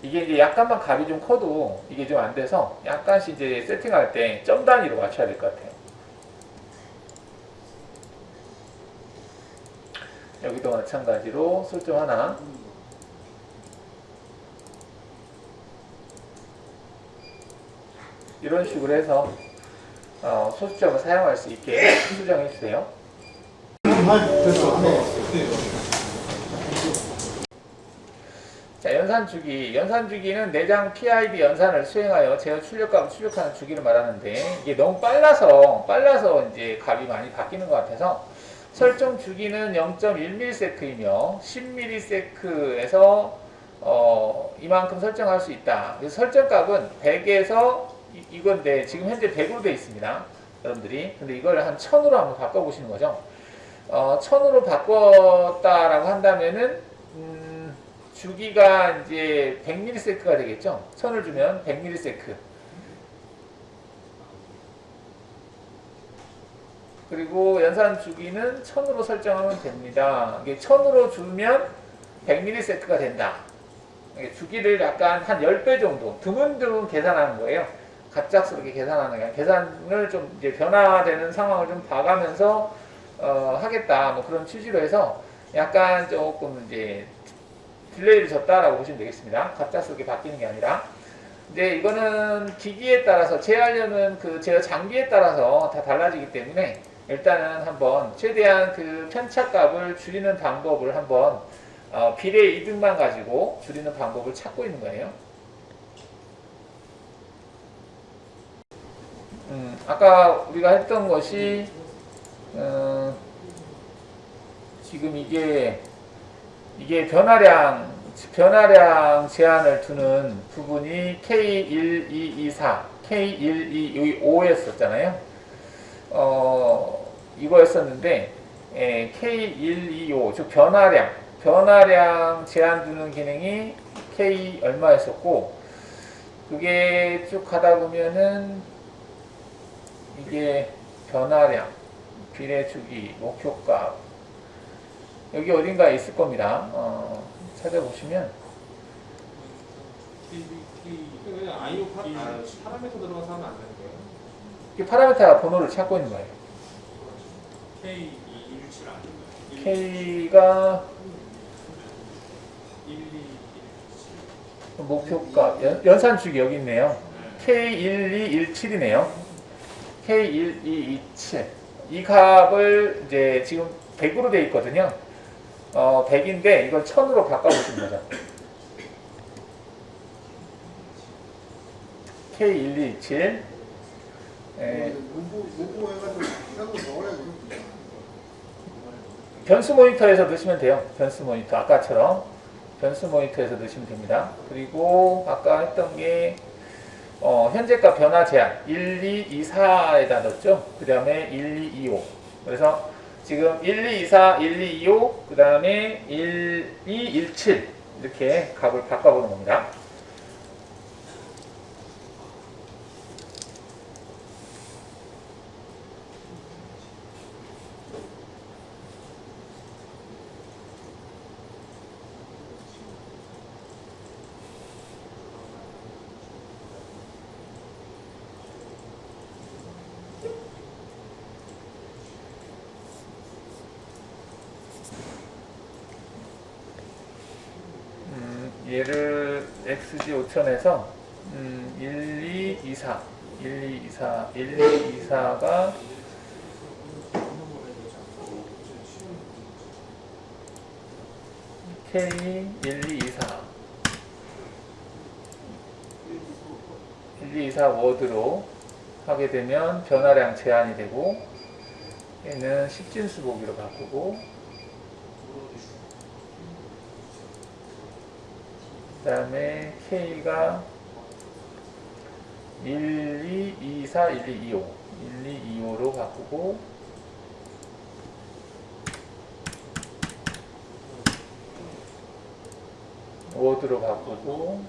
이게 이제 약간만 값이 좀 커도 이게 좀 안 돼서 약간씩 이제 세팅할 때 점 단위로 맞춰야 될 것 같아요. 여기도 마찬가지로 소수점 하나 이런 식으로 해서 소수점을 사용할 수 있게 수정해 주세요. 됐어. 자, 연산주기는 내장 PID 연산을 수행하여 제어 출력값을 출력하는 주기를 말하는데 이게 너무 빨라서 이제 값이 많이 바뀌는 것 같아서 설정 주기는 0.1ms이며 10ms에서 이만큼 설정할 수 있다. 그래서 설정값은 100에서 이건데 지금 현재 100으로 되어 있습니다. 여러분들이. 근데 이걸 한 1000으로 한번 바꿔보시는 거죠. 1000으로 바꿨다라고 한다면은 주기가 이제 100ms가 되겠죠. 1000을 주면 100ms. 그리고 연산 주기는 1000으로 설정하면 됩니다. 이게 1000으로 주면 100ms가 된다. 주기를 약간 한 10배 정도 드문드문 계산하는 거예요. 갑작스럽게 계산하는 거예요. 계산을 좀 이제 변화되는 상황을 좀 봐가면서 하겠다. 뭐 그런 취지로 해서 약간 조금 이제 딜레이를 줬다라고 보시면 되겠습니다. 갑작스럽게 바뀌는 게 아니라. 근데 이거는 기기에 따라서 제어하려는 그 제어 장비에 따라서 다 달라지기 때문에 일단은 한번 최대한 그 편차값을 줄이는 방법을 한번 비례 이득만 가지고 줄이는 방법을 찾고 있는 거예요. 아까 우리가 했던 것이 지금 이게 변화량 제한을 두는 부분이 K1224, K1225였었잖아요. 이거였었는데 K125, 즉 변화량 제한 두는 기능이 K 얼마였었고 그게 쭉 가다 보면은 이게 변화량, 비례주기, 목표값 여기 어딘가에 있을 겁니다. 찾아보시면 그냥 아이오 파라미터 들어가서 하면 안 되는 거예요? 이 파라미터 번호를 찾고 있는 거예요. K217 아닌가요? K가 1217 목표값, 연산주기 여기 있네요. K1217이네요. K1227. 이 값을 이제 지금 100으로 되어 있거든요. 100인데 이걸 1000으로 바꿔보시면 되죠. K1227 로보 해가지고 이런 거 넣어야 되겠구나. 변수 모니터에서 넣으시면 돼요. 변수 모니터 아까처럼 변수 모니터에서 넣으시면 됩니다. 그리고 아까 했던 게 현재값 변화 제한 1224에다 넣었죠. 그 다음에 1225. 그래서 지금 1224, 1225, 그 다음에 1217 이렇게 값을 바꿔보는 겁니다. 얘를 XG 5000에서 1224, 1224가 K1224 1224 워드로 하게 되면 변화량 제한이 되고 얘는 10진수 보기로 바꾸고 그 다음에 K가 1224, 1225 1225로 바꾸고 워드로 바꾸고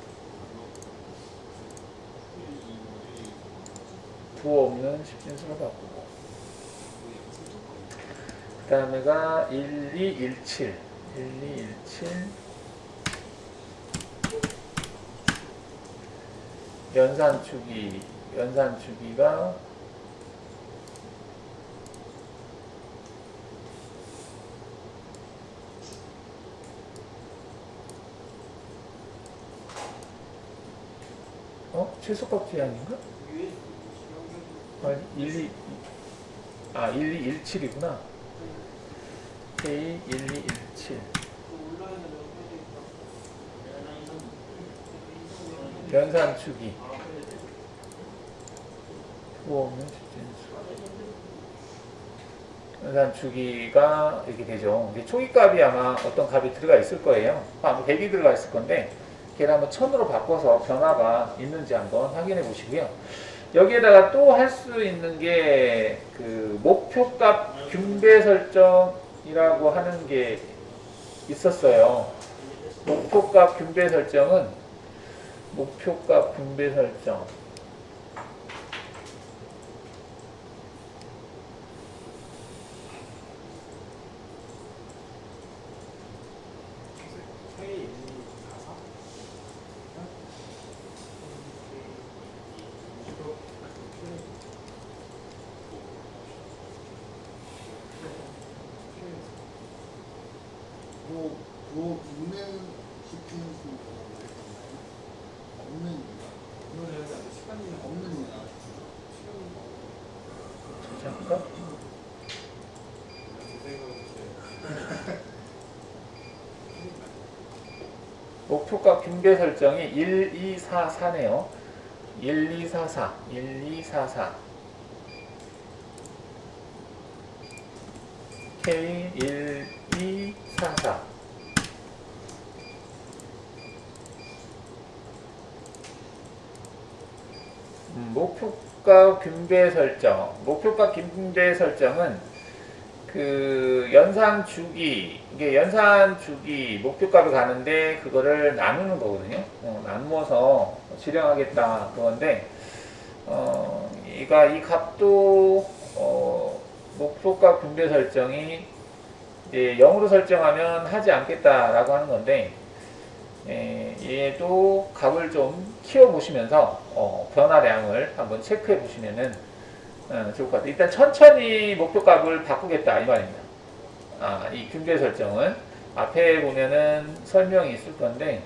부호 없는 10진수로 바꾸고 그 다음에가 1217 연산주기가 최소값 제한인가? 1217이구나. K1217 연산주기 부호 없는 집진수 연산주기가 이렇게 되죠. 이제 초기값이 아마 어떤 값이 들어가 있을 거예요. 아마 100이 들어가 있을 건데 걔를 한번 1000으로 바꿔서 변화가 있는지 한번 확인해 보시고요. 여기에다가 또 할 수 있는 게 그 목표값 균배 설정이라고 하는 게 있었어요. 목표값 균배 설정 뭐 인내시키는 수 없는 잠깐. 목표값 균배 설정이 1244네요. 1244 K1244 목표값 균배 설정은 그 연산 주기 목표값을 가는데 그거를 나누는 거거든요. 나누어서 실행하겠다 그건데 이 값도 목표값 균배 설정이 이제 0으로 설정하면 하지 않겠다라고 하는 건데 얘도 값을 좀 키워 보시면서 변화량을 한번 체크해 보시면은 좋을 것 같아요. 일단 천천히 목표값을 바꾸겠다 이 말입니다. 이 균배 설정은 앞에 보면은 설명이 있을 건데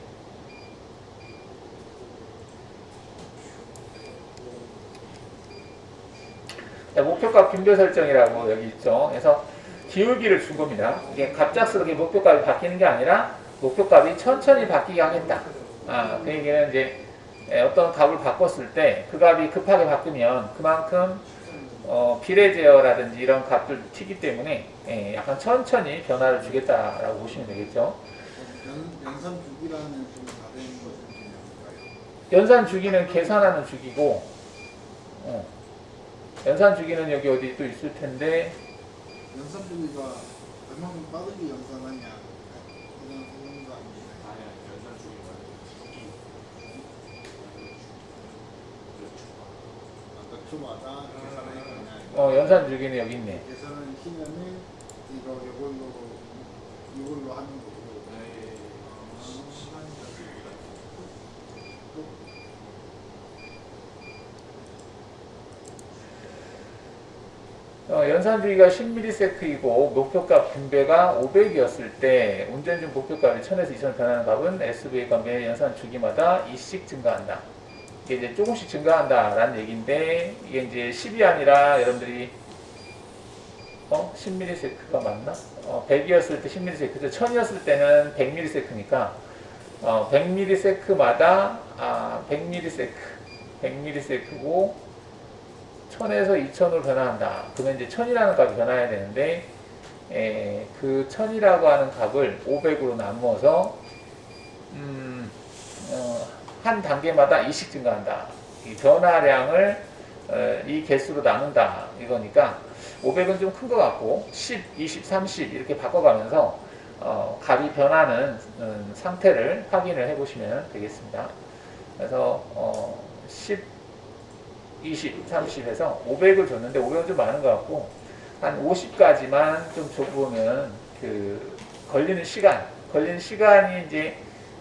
목표값 균배 설정이라고 여기 있죠. 그래서 기울기를 준 겁니다. 이게 갑작스럽게 목표값이 바뀌는 게 아니라 목표값이 천천히 바뀌게 하겠다. 그 얘기는 이제 어떤 값을 바꿨을 때 그 값이 급하게 바뀌면 그만큼 비례 제어라든지 이런 값들 튀기 때문에 약간 천천히 변화를 주겠다라고 보시면 되겠죠. 연산 주기라는 좀 다른 것을 개념인가요? 연산 주기는 계산하는 주기고, 연산 주기는 여기 어디 또 있을 텐데, 연산 주기가 얼마큼 빠르게 연산하냐 그런 거 아니에요? 아니야, 연산 중에 말이야. 아까 초마다 계산할 거냐 연산 주기는 여기 있네. 계산을 시면은 이걸로 하는 거고 시간이 연산 주기가 10ms이고 목표값 분배가 500이었을 때 운전 중 목표값이 1000에서 2000을 변하는 값은 SV 값의 연산 주기마다 2씩 증가한다. 이게 이제 조금씩 증가한다라는 얘기인데 이게 이제 10이 아니라 여러분들이 10ms가 맞나? 100이었을 때 10ms죠. 1000이었을 때는 100ms니까 100ms마다 100ms고 1000에서 2000으로 변화한다. 그러면 이제 1000이라는 값이 변화해야 되는데 그 1000이라고 하는 값을 500으로 나누어서 한 단계마다 2씩 증가한다. 이 변화량을 이 개수로 나눈다. 이거니까 500은 좀 큰 것 같고 10, 20, 30 이렇게 바꿔가면서 값이 변하는 상태를 확인을 해보시면 되겠습니다. 그래서 10, 20, 30에서 500을 줬는데 500은 좀 많은 것 같고 한 50까지만 좀 줘보면 그 걸리는 시간이 이제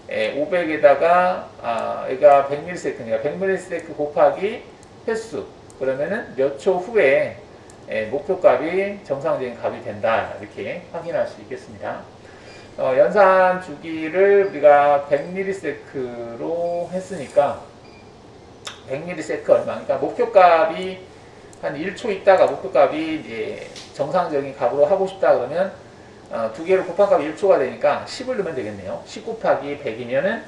500에다가 얘가 100ms니까 100ms 곱하기 횟수 그러면은 몇 초 후에 목표값이 정상적인 값이 된다 이렇게 확인할 수 있겠습니다. 연산 주기를 우리가 100ms로 했으니까 100ms 얼마니까 목표값이 한 1초 있다가 목표값이 이제 정상적인 값으로 하고 싶다 그러면 두 개를 곱한 값이 1초가 되니까 10을 넣으면 되겠네요. 10 곱하기 100이면은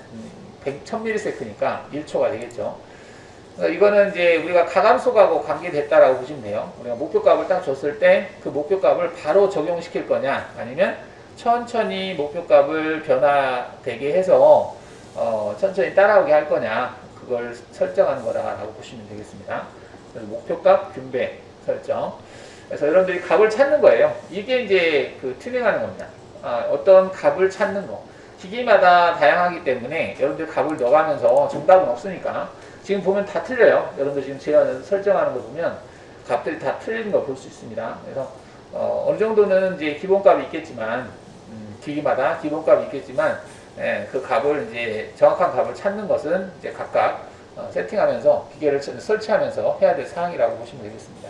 1000ms니까 1초가 되겠죠. 이거는 이제 우리가 가감속하고 관계됐다라고 보시면 돼요. 우리가 목표값을 딱 줬을 때 그 목표값을 바로 적용시킬 거냐 아니면 천천히 목표값을 변화되게 해서 천천히 따라오게 할 거냐 그걸 설정하는 거라고 보시면 되겠습니다. 그래서 목표값 균배 설정. 그래서 여러분들이 값을 찾는 거예요. 이게 이제 그 튜닝하는 겁니다. 어떤 값을 찾는 거. 기기마다 다양하기 때문에 여러분들 값을 넣어가면서 정답은 없으니까 지금 보면 다 틀려요. 여러분들 지금 제가 설정하는 거 보면 값들이 다 틀린 거 볼 수 있습니다. 그래서 어느 정도는 이제 기본값이 있겠지만 기기마다 기본값이 있겠지만 그 값을 이제 정확한 값을 찾는 것은 이제 각각 세팅하면서 기계를 설치하면서 해야 될 사항이라고 보시면 되겠습니다.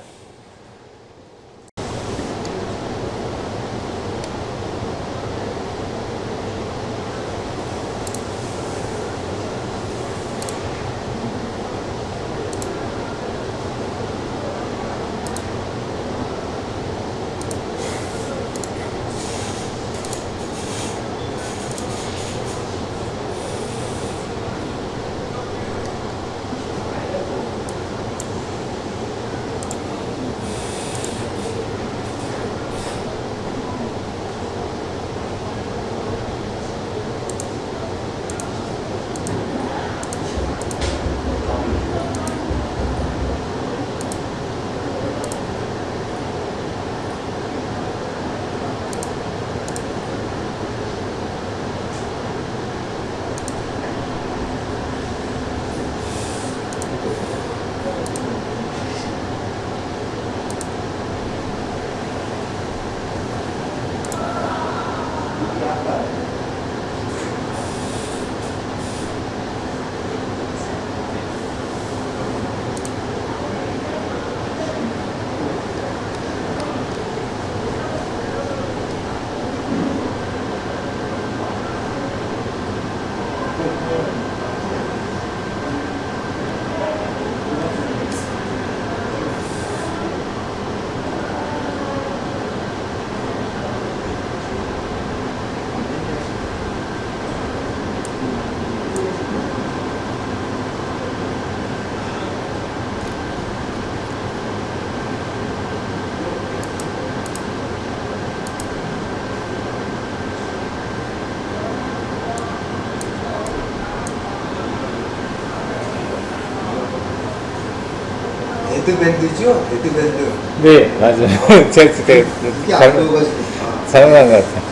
데드밴드죠? 데드밴드. 네, 맞아요. 제가 그때 이게 안 보여가지고. 잘못한 것 같아요.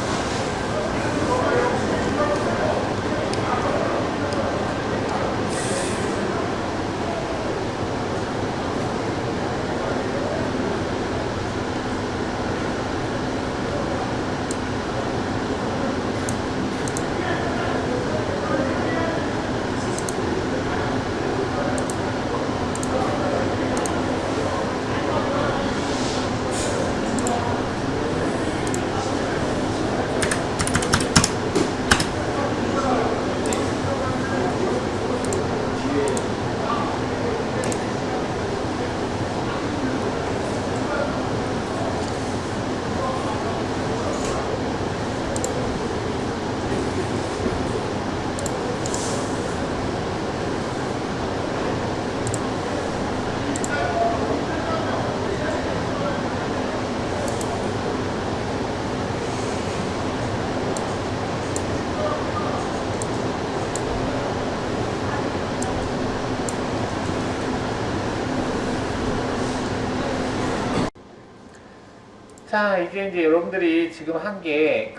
자, 이제 여러분들이 지금 한 게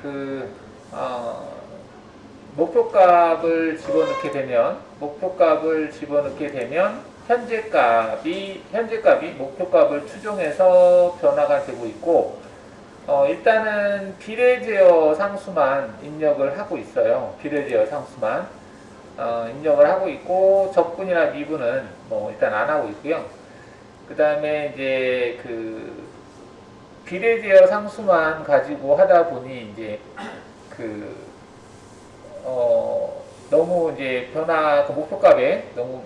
목표값을 집어넣게 되면 현재값이 목표값을 추정해서 변화가 되고 있고, 일단은 비례 제어 상수만 입력을 하고 있어요. 비례 제어 상수만 입력을 하고 있고, 적분이나 미분은 뭐 일단 안 하고 있고요. 그 다음에 이제 비례 제어 상수만 가지고 하다 보니 이제 너무 이제 목표값에 너무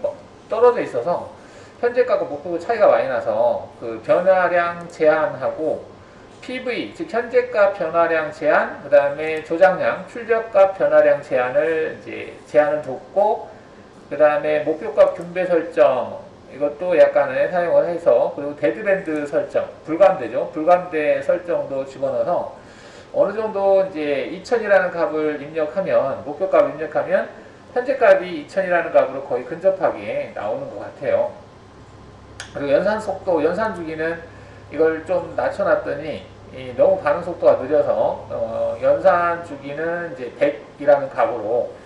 떨어져 있어서 현재값과 목표값 차이가 많이 나서 그 변화량 제한하고 PV, 즉 현재값 변화량 제한, 그 다음에 조작량, 출력값 변화량 제한을 뒀고, 그 다음에 목표값 균배 설정, 이것도 약간의 사용을 해서, 그리고 데드밴드 설정, 불감대죠. 불감대 설정도 집어넣어서 어느 정도 이제 2000이라는 값을 입력하면, 목표값을 입력하면 현재값이 2000이라는 값으로 거의 근접하게 나오는 것 같아요. 그리고 연산 속도, 연산 주기는 이걸 좀 낮춰놨더니 너무 반응 속도가 느려서 연산 주기는 이제 100이라는 값으로,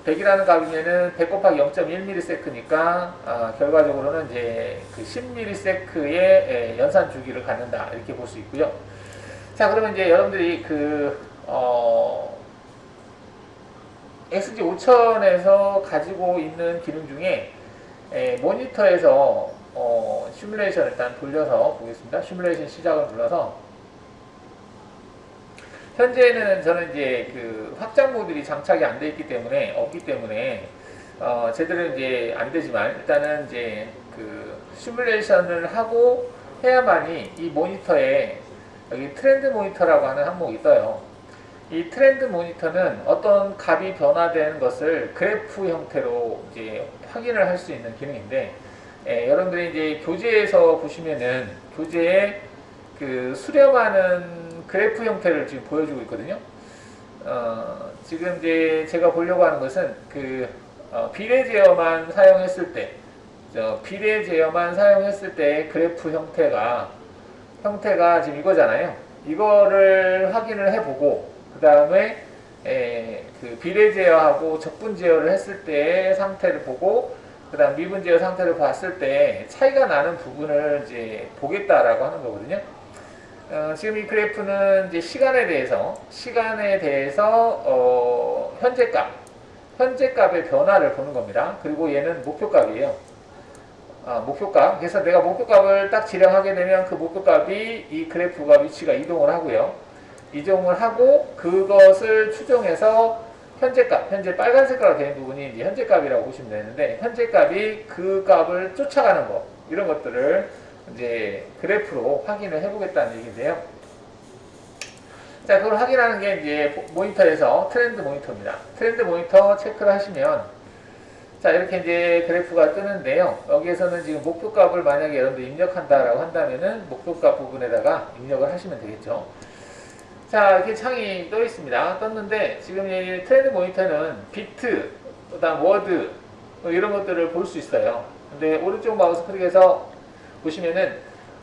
100이라는 값이면은 100 곱하기 0.1ms니까 결과적으로는 이제 10ms의 연산 주기를 갖는다, 이렇게 볼 수 있고요. 자, 그러면 이제 여러분들이 XG5000에서 가지고 있는 기능 중에 모니터에서 시뮬레이션 일단 돌려서 보겠습니다. 시뮬레이션 시작을 눌러서, 현재는 저는 이제 확장 모듈이 장착이 안 돼 있기 때문에, 없기 때문에 제대로 이제 안 되지만, 일단은 이제 시뮬레이션을 하고 해야만이 이 모니터에 여기 트렌드 모니터라고 하는 항목이 떠요. 이 트렌드 모니터는 어떤 값이 변화되는 것을 그래프 형태로 이제 확인을 할 수 있는 기능인데, 여러분들이 이제 교재에서 보시면은 교재에 수렴하는 그래프 형태를 지금 보여주고 있거든요. 지금 이제 제가 보려고 하는 것은 비례 제어만 사용했을 때, 그래프 형태가 지금 이거잖아요. 이거를 확인을 해보고, 그 다음에 비례 제어하고 적분 제어를 했을 때의 상태를 보고, 그 다음 미분 제어 상태를 봤을 때 차이가 나는 부분을 이제 보겠다라고 하는 거거든요. 지금 이 그래프는 이제 시간에 대해서 현재값의 변화를 보는 겁니다. 그리고 얘는 목표값이에요. 목표값. 그래서 내가 목표값을 딱 지정하게 되면 그 목표값이 이 그래프가 위치가 이동을 하고요. 이동을 하고 그것을 추정해서 현재 빨간 색깔로 되는 부분이 이제 현재값이라고 보시면 되는데, 현재값이 그 값을 쫓아가는 거, 이런 것들을 이제 그래프로 확인을 해보겠다는 얘기인데요. 자, 그걸 확인하는 게 이제 모니터에서 트렌드 모니터입니다. 트렌드 모니터 체크를 하시면, 자, 이렇게 이제 그래프가 뜨는데요. 여기에서는 지금 목표값을 만약에 여러분들 입력한다라고 한다면은 목표값 부분에다가 입력을 하시면 되겠죠. 자, 이렇게 창이 떠 있습니다. 떴는데, 지금 이 트렌드 모니터는 비트, 그 다음 워드, 이런 것들을 볼 수 있어요. 근데 오른쪽 마우스 클릭해서 보시면은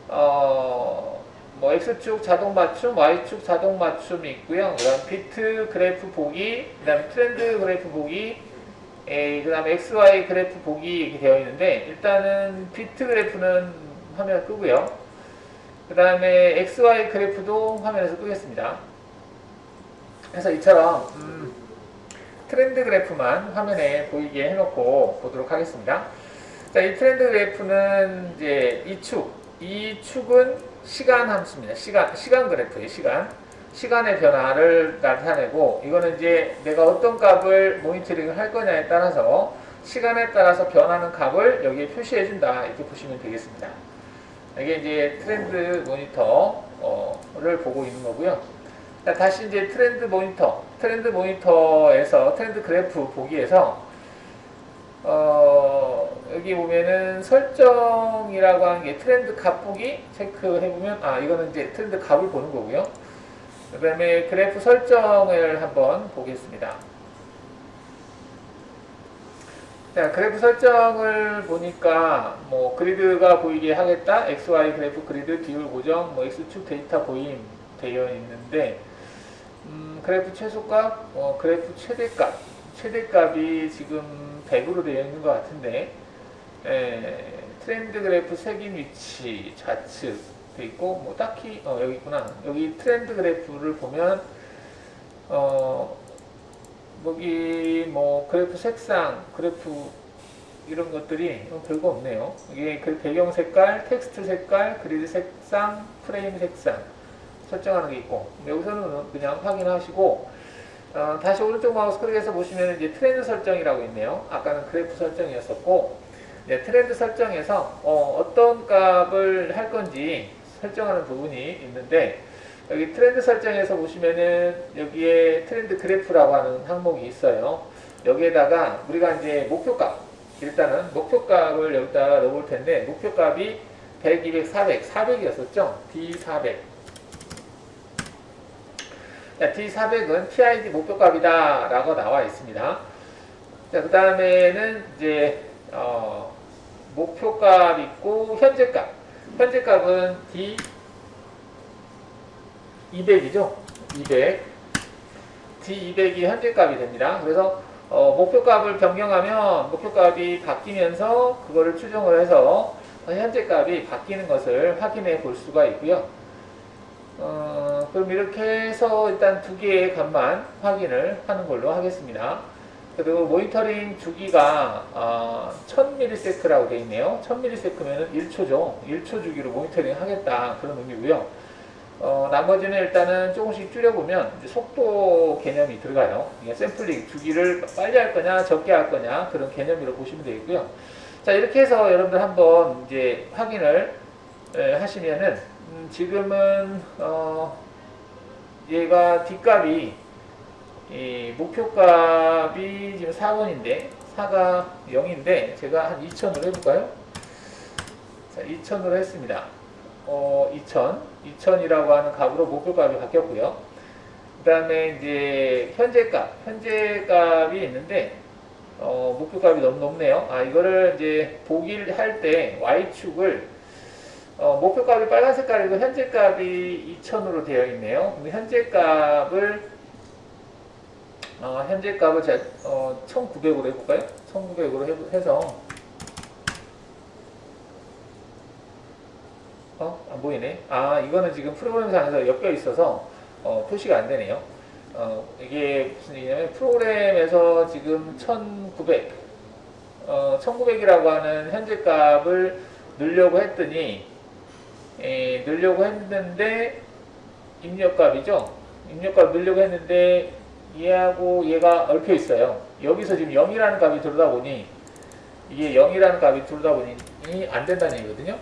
뭐 X축 자동 맞춤, Y축 자동 맞춤이 있고요. 그 다음 비트 그래프 보기, 그 다음 트렌드 그래프 보기, 그 다음에 XY 그래프 보기 이렇게 되어 있는데, 일단은 비트 그래프는 화면을 끄고요. 그 다음에 XY 그래프도 화면에서 끄겠습니다. 그래서 이처럼 트렌드 그래프만 화면에 보이게 해놓고 보도록 하겠습니다. 자, 이 트렌드 그래프는 이제 이 축은 시간 함수입니다. 시간 그래프예요. 시간의 변화를 나타내고, 이거는 이제 내가 어떤 값을 모니터링을 할 거냐에 따라서 시간에 따라서 변하는 값을 여기에 표시해 준다, 이렇게 보시면 되겠습니다. 이게 이제 트렌드 모니터를 보고 있는 거고요. 자, 다시 이제 트렌드 모니터에서 트렌드 그래프 보기에서 여기 보면은 설정이라고 하는 게 트렌드 값 보기 체크해보면, 이거는 이제 트렌드 값을 보는 거고요. 그 다음에 그래프 설정을 한번 보겠습니다. 자, 그래프 설정을 보니까 뭐 그리드가 보이게 하겠다, XY 그래프 그리드 비율 고정, 뭐 X축 데이터 보임 되어 있는데, 그래프 최소값, 그래프 최대값이 지금 100으로 되어 있는 것 같은데, 트렌드 그래프 색인 위치 좌측 돼 있고, 뭐 딱히 여기 있구나. 여기 트렌드 그래프를 보면 여기 뭐 그래프 색상, 그래프 이런 것들이 별거 없네요. 이게 그 배경 색깔, 텍스트 색깔, 그리드 색상, 프레임 색상 설정하는 게 있고, 여기서는 그냥 확인하시고, 다시 오른쪽 마우스 클릭해서 보시면 이제 트렌드 설정이라고 있네요. 아까는 그래프 설정이었었고, 트렌드 설정에서 어떤 값을 할 건지 설정하는 부분이 있는데, 여기 트렌드 설정에서 보시면은 여기에 트렌드 그래프라고 하는 항목이 있어요. 여기에다가 우리가 이제 목표값, 일단은 목표값을 여기다가 넣어볼 텐데, 목표값이 100, 200, 400이었었죠? D400. D400은 PID 목표값이다 라고 나와 있습니다. 자, 그 다음에는 이제 목표값 있고 현재값. 현재값은 D200이죠. 200. D200이 현재값이 됩니다. 그래서 목표값을 변경하면 목표값이 바뀌면서 그거를 추정을 해서 현재값이 바뀌는 것을 확인해 볼 수가 있고요. 그럼 이렇게 해서 일단 두 개의 값만 확인을 하는 걸로 하겠습니다. 그리고 모니터링 주기가 1000ms라고 되어 있네요. 1000ms면 1초죠. 1초 주기로 모니터링 하겠다, 그런 의미고요. 나머지는 일단은 조금씩 줄여보면 이제 속도 개념이 들어가요. 샘플링 주기를 빨리 할 거냐 적게 할 거냐, 그런 개념으로 보시면 되겠고요. 자, 이렇게 해서 여러분들 한번 이제 확인을 하시면은 지금은 얘가 뒷값이 목표값이 지금 4번인데 4가 0인데 제가 한 2000으로 해볼까요? 자, 2000으로 했습니다. 2000이라고 하는 값으로 목표값이 바뀌었고요. 그 다음에 이제 현재값이 있는데 목표값이 너무 높네요. 이거를 이제 보기를 할 때 Y축을 목표값이 빨간 색깔이고 현재값이 2000으로 되어 있네요. 근데 현재값을 제가 1900으로 해볼까요? 1900으로 해서 안 보이네. 이거는 지금 프로그램상에서 엮여 있어서 표시가 안 되네요. 이게 무슨 얘기냐면, 프로그램에서 지금 1900이라고 하는 현재 값을 넣으려고 했더니, 넣으려고 했는데, 입력값이죠? 입력값 넣으려고 했는데, 얘하고 얘가 얽혀 있어요. 여기서 지금 0이라는 값이 들어오다 보니, 이게 0이라는 값이 들어오다 보니 안 된다는 얘기거든요.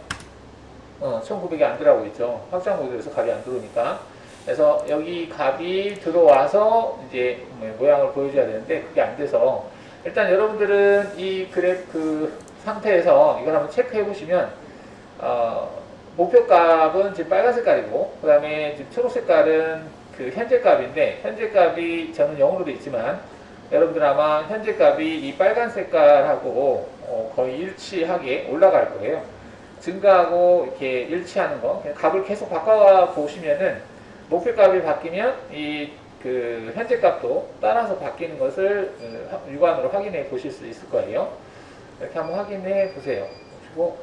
1900이 안 들어가고 있죠. 확장 모드에서 값이 안 들어오니까. 그래서 여기 값이 들어와서 이제 모양을 보여줘야 되는데 그게 안 돼서, 일단 여러분들은 이 그래프 상태에서 이걸 한번 체크해 보시면 목표값은 지금 빨간 색깔이고, 그 다음에 지금 초록 색깔은 그 현재 값인데, 현재 값이 저는 0으로 되어 있지만 여러분들 아마 현재 값이 이 빨간 색깔하고 거의 일치하게 올라갈 거예요. 증가하고 이렇게 일치하는 거, 그냥 값을 계속 바꿔 보시면은 목표값이 바뀌면 이 그 현재 값도 따라서 바뀌는 것을 육안으로 확인해 보실 수 있을 거예요. 이렇게 한번 확인해 보세요. 그리고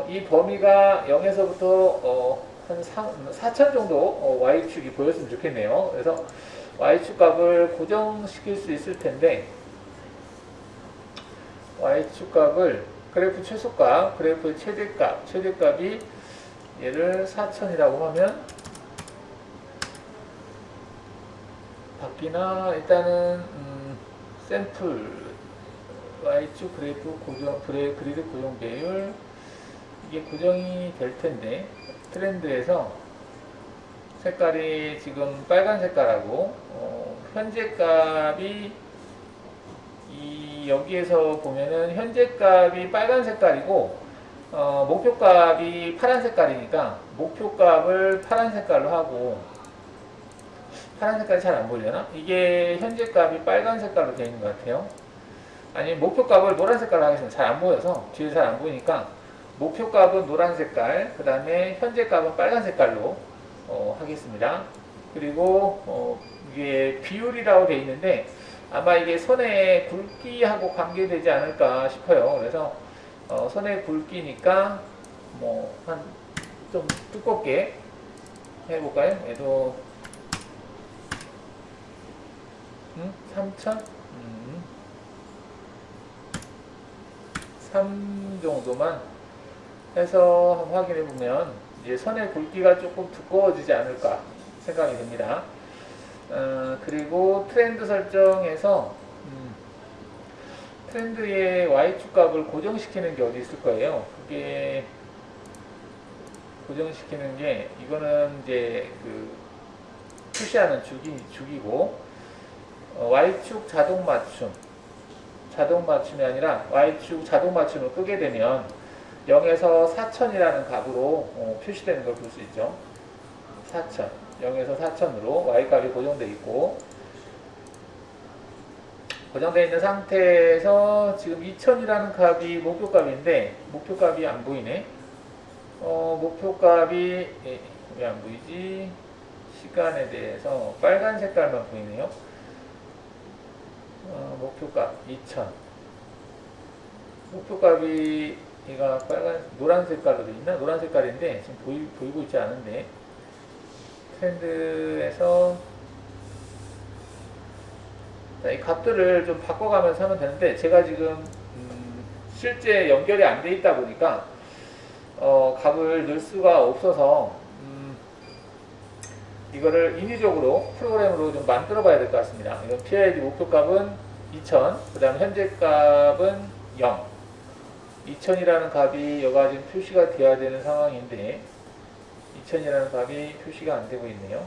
이 범위가 0에서부터 한 4천 정도 Y축이 보였으면 좋겠네요. 그래서 Y축 값을 고정시킬 수 있을 텐데, Y축 값을 그래프 최소값, 그래프 최대값, 최대값이 얘를 4천이라고 하면 바뀌나? 일단은 샘플 Y축 그래프 고정, 그리드 고정 배율, 이게 고정이 될 텐데, 트렌드에서 색깔이 지금 빨간 색깔하고 현재 값이 여기에서 보면은 현재 값이 빨간 색깔이고 목표 값이 파란 색깔이니까 목표 값을 파란 색깔로 하고, 파란 색깔이 잘 안 보이려나? 이게 현재 값이 빨간 색깔로 되어 있는 것 같아요. 아니, 목표 값을 노란 색깔로 하겠습니다. 잘 안 보여서, 뒤에 잘 안 보이니까 목표 값은 노란 색깔, 그 다음에 현재 값은 빨간 색깔로 하겠습니다. 그리고 이게 비율이라고 되어 있는데 아마 이게 선의 굵기하고 관계되지 않을까 싶어요. 그래서 선의 굵기니까 뭐 한 좀 두껍게 해볼까요? 얘도 3천? 3 정도만 해서 한번 확인해 보면 이제 선의 굵기가 조금 두꺼워지지 않을까 생각이 됩니다. 그리고 트렌드 설정에서 트렌드의 Y축 값을 고정시키는 게 어디 있을 거예요. 그게 고정시키는 게, 이거는 이제 그 표시하는 주기고, Y축 자동 맞춤이 아니라 Y축 자동 맞춤을 끄게 되면 0에서 4천이라는 값으로 표시되는 걸 볼 수 있죠. 4천, 0에서 4천으로 Y값이 고정되어 있고, 고정되어 있는 상태에서 지금 2000이라는 값이 목표값인데 목표값이 안 보이네. 목표값이 왜 안 보이지? 시간에 대해서 빨간 색깔만 보이네요. 목표값 2000. 목표값이 얘가 노란 색깔로 되어 있나? 노란 색깔인데 지금 보이고 있지 않은데, 트렌드에서 이 값들을 좀 바꿔가면서 하면 되는데, 제가 지금 실제 연결이 안 돼 있다 보니까 값을 넣을 수가 없어서 이거를 인위적으로 프로그램으로 좀 만들어 봐야 될 것 같습니다. 이건 PID 목표값은 2000, 그 다음 현재 값은 0. 2000이라는 값이 여기가 지금 표시가 되어야 되는 상황인데 2000이라는 값이 표시가 안 되고 있네요.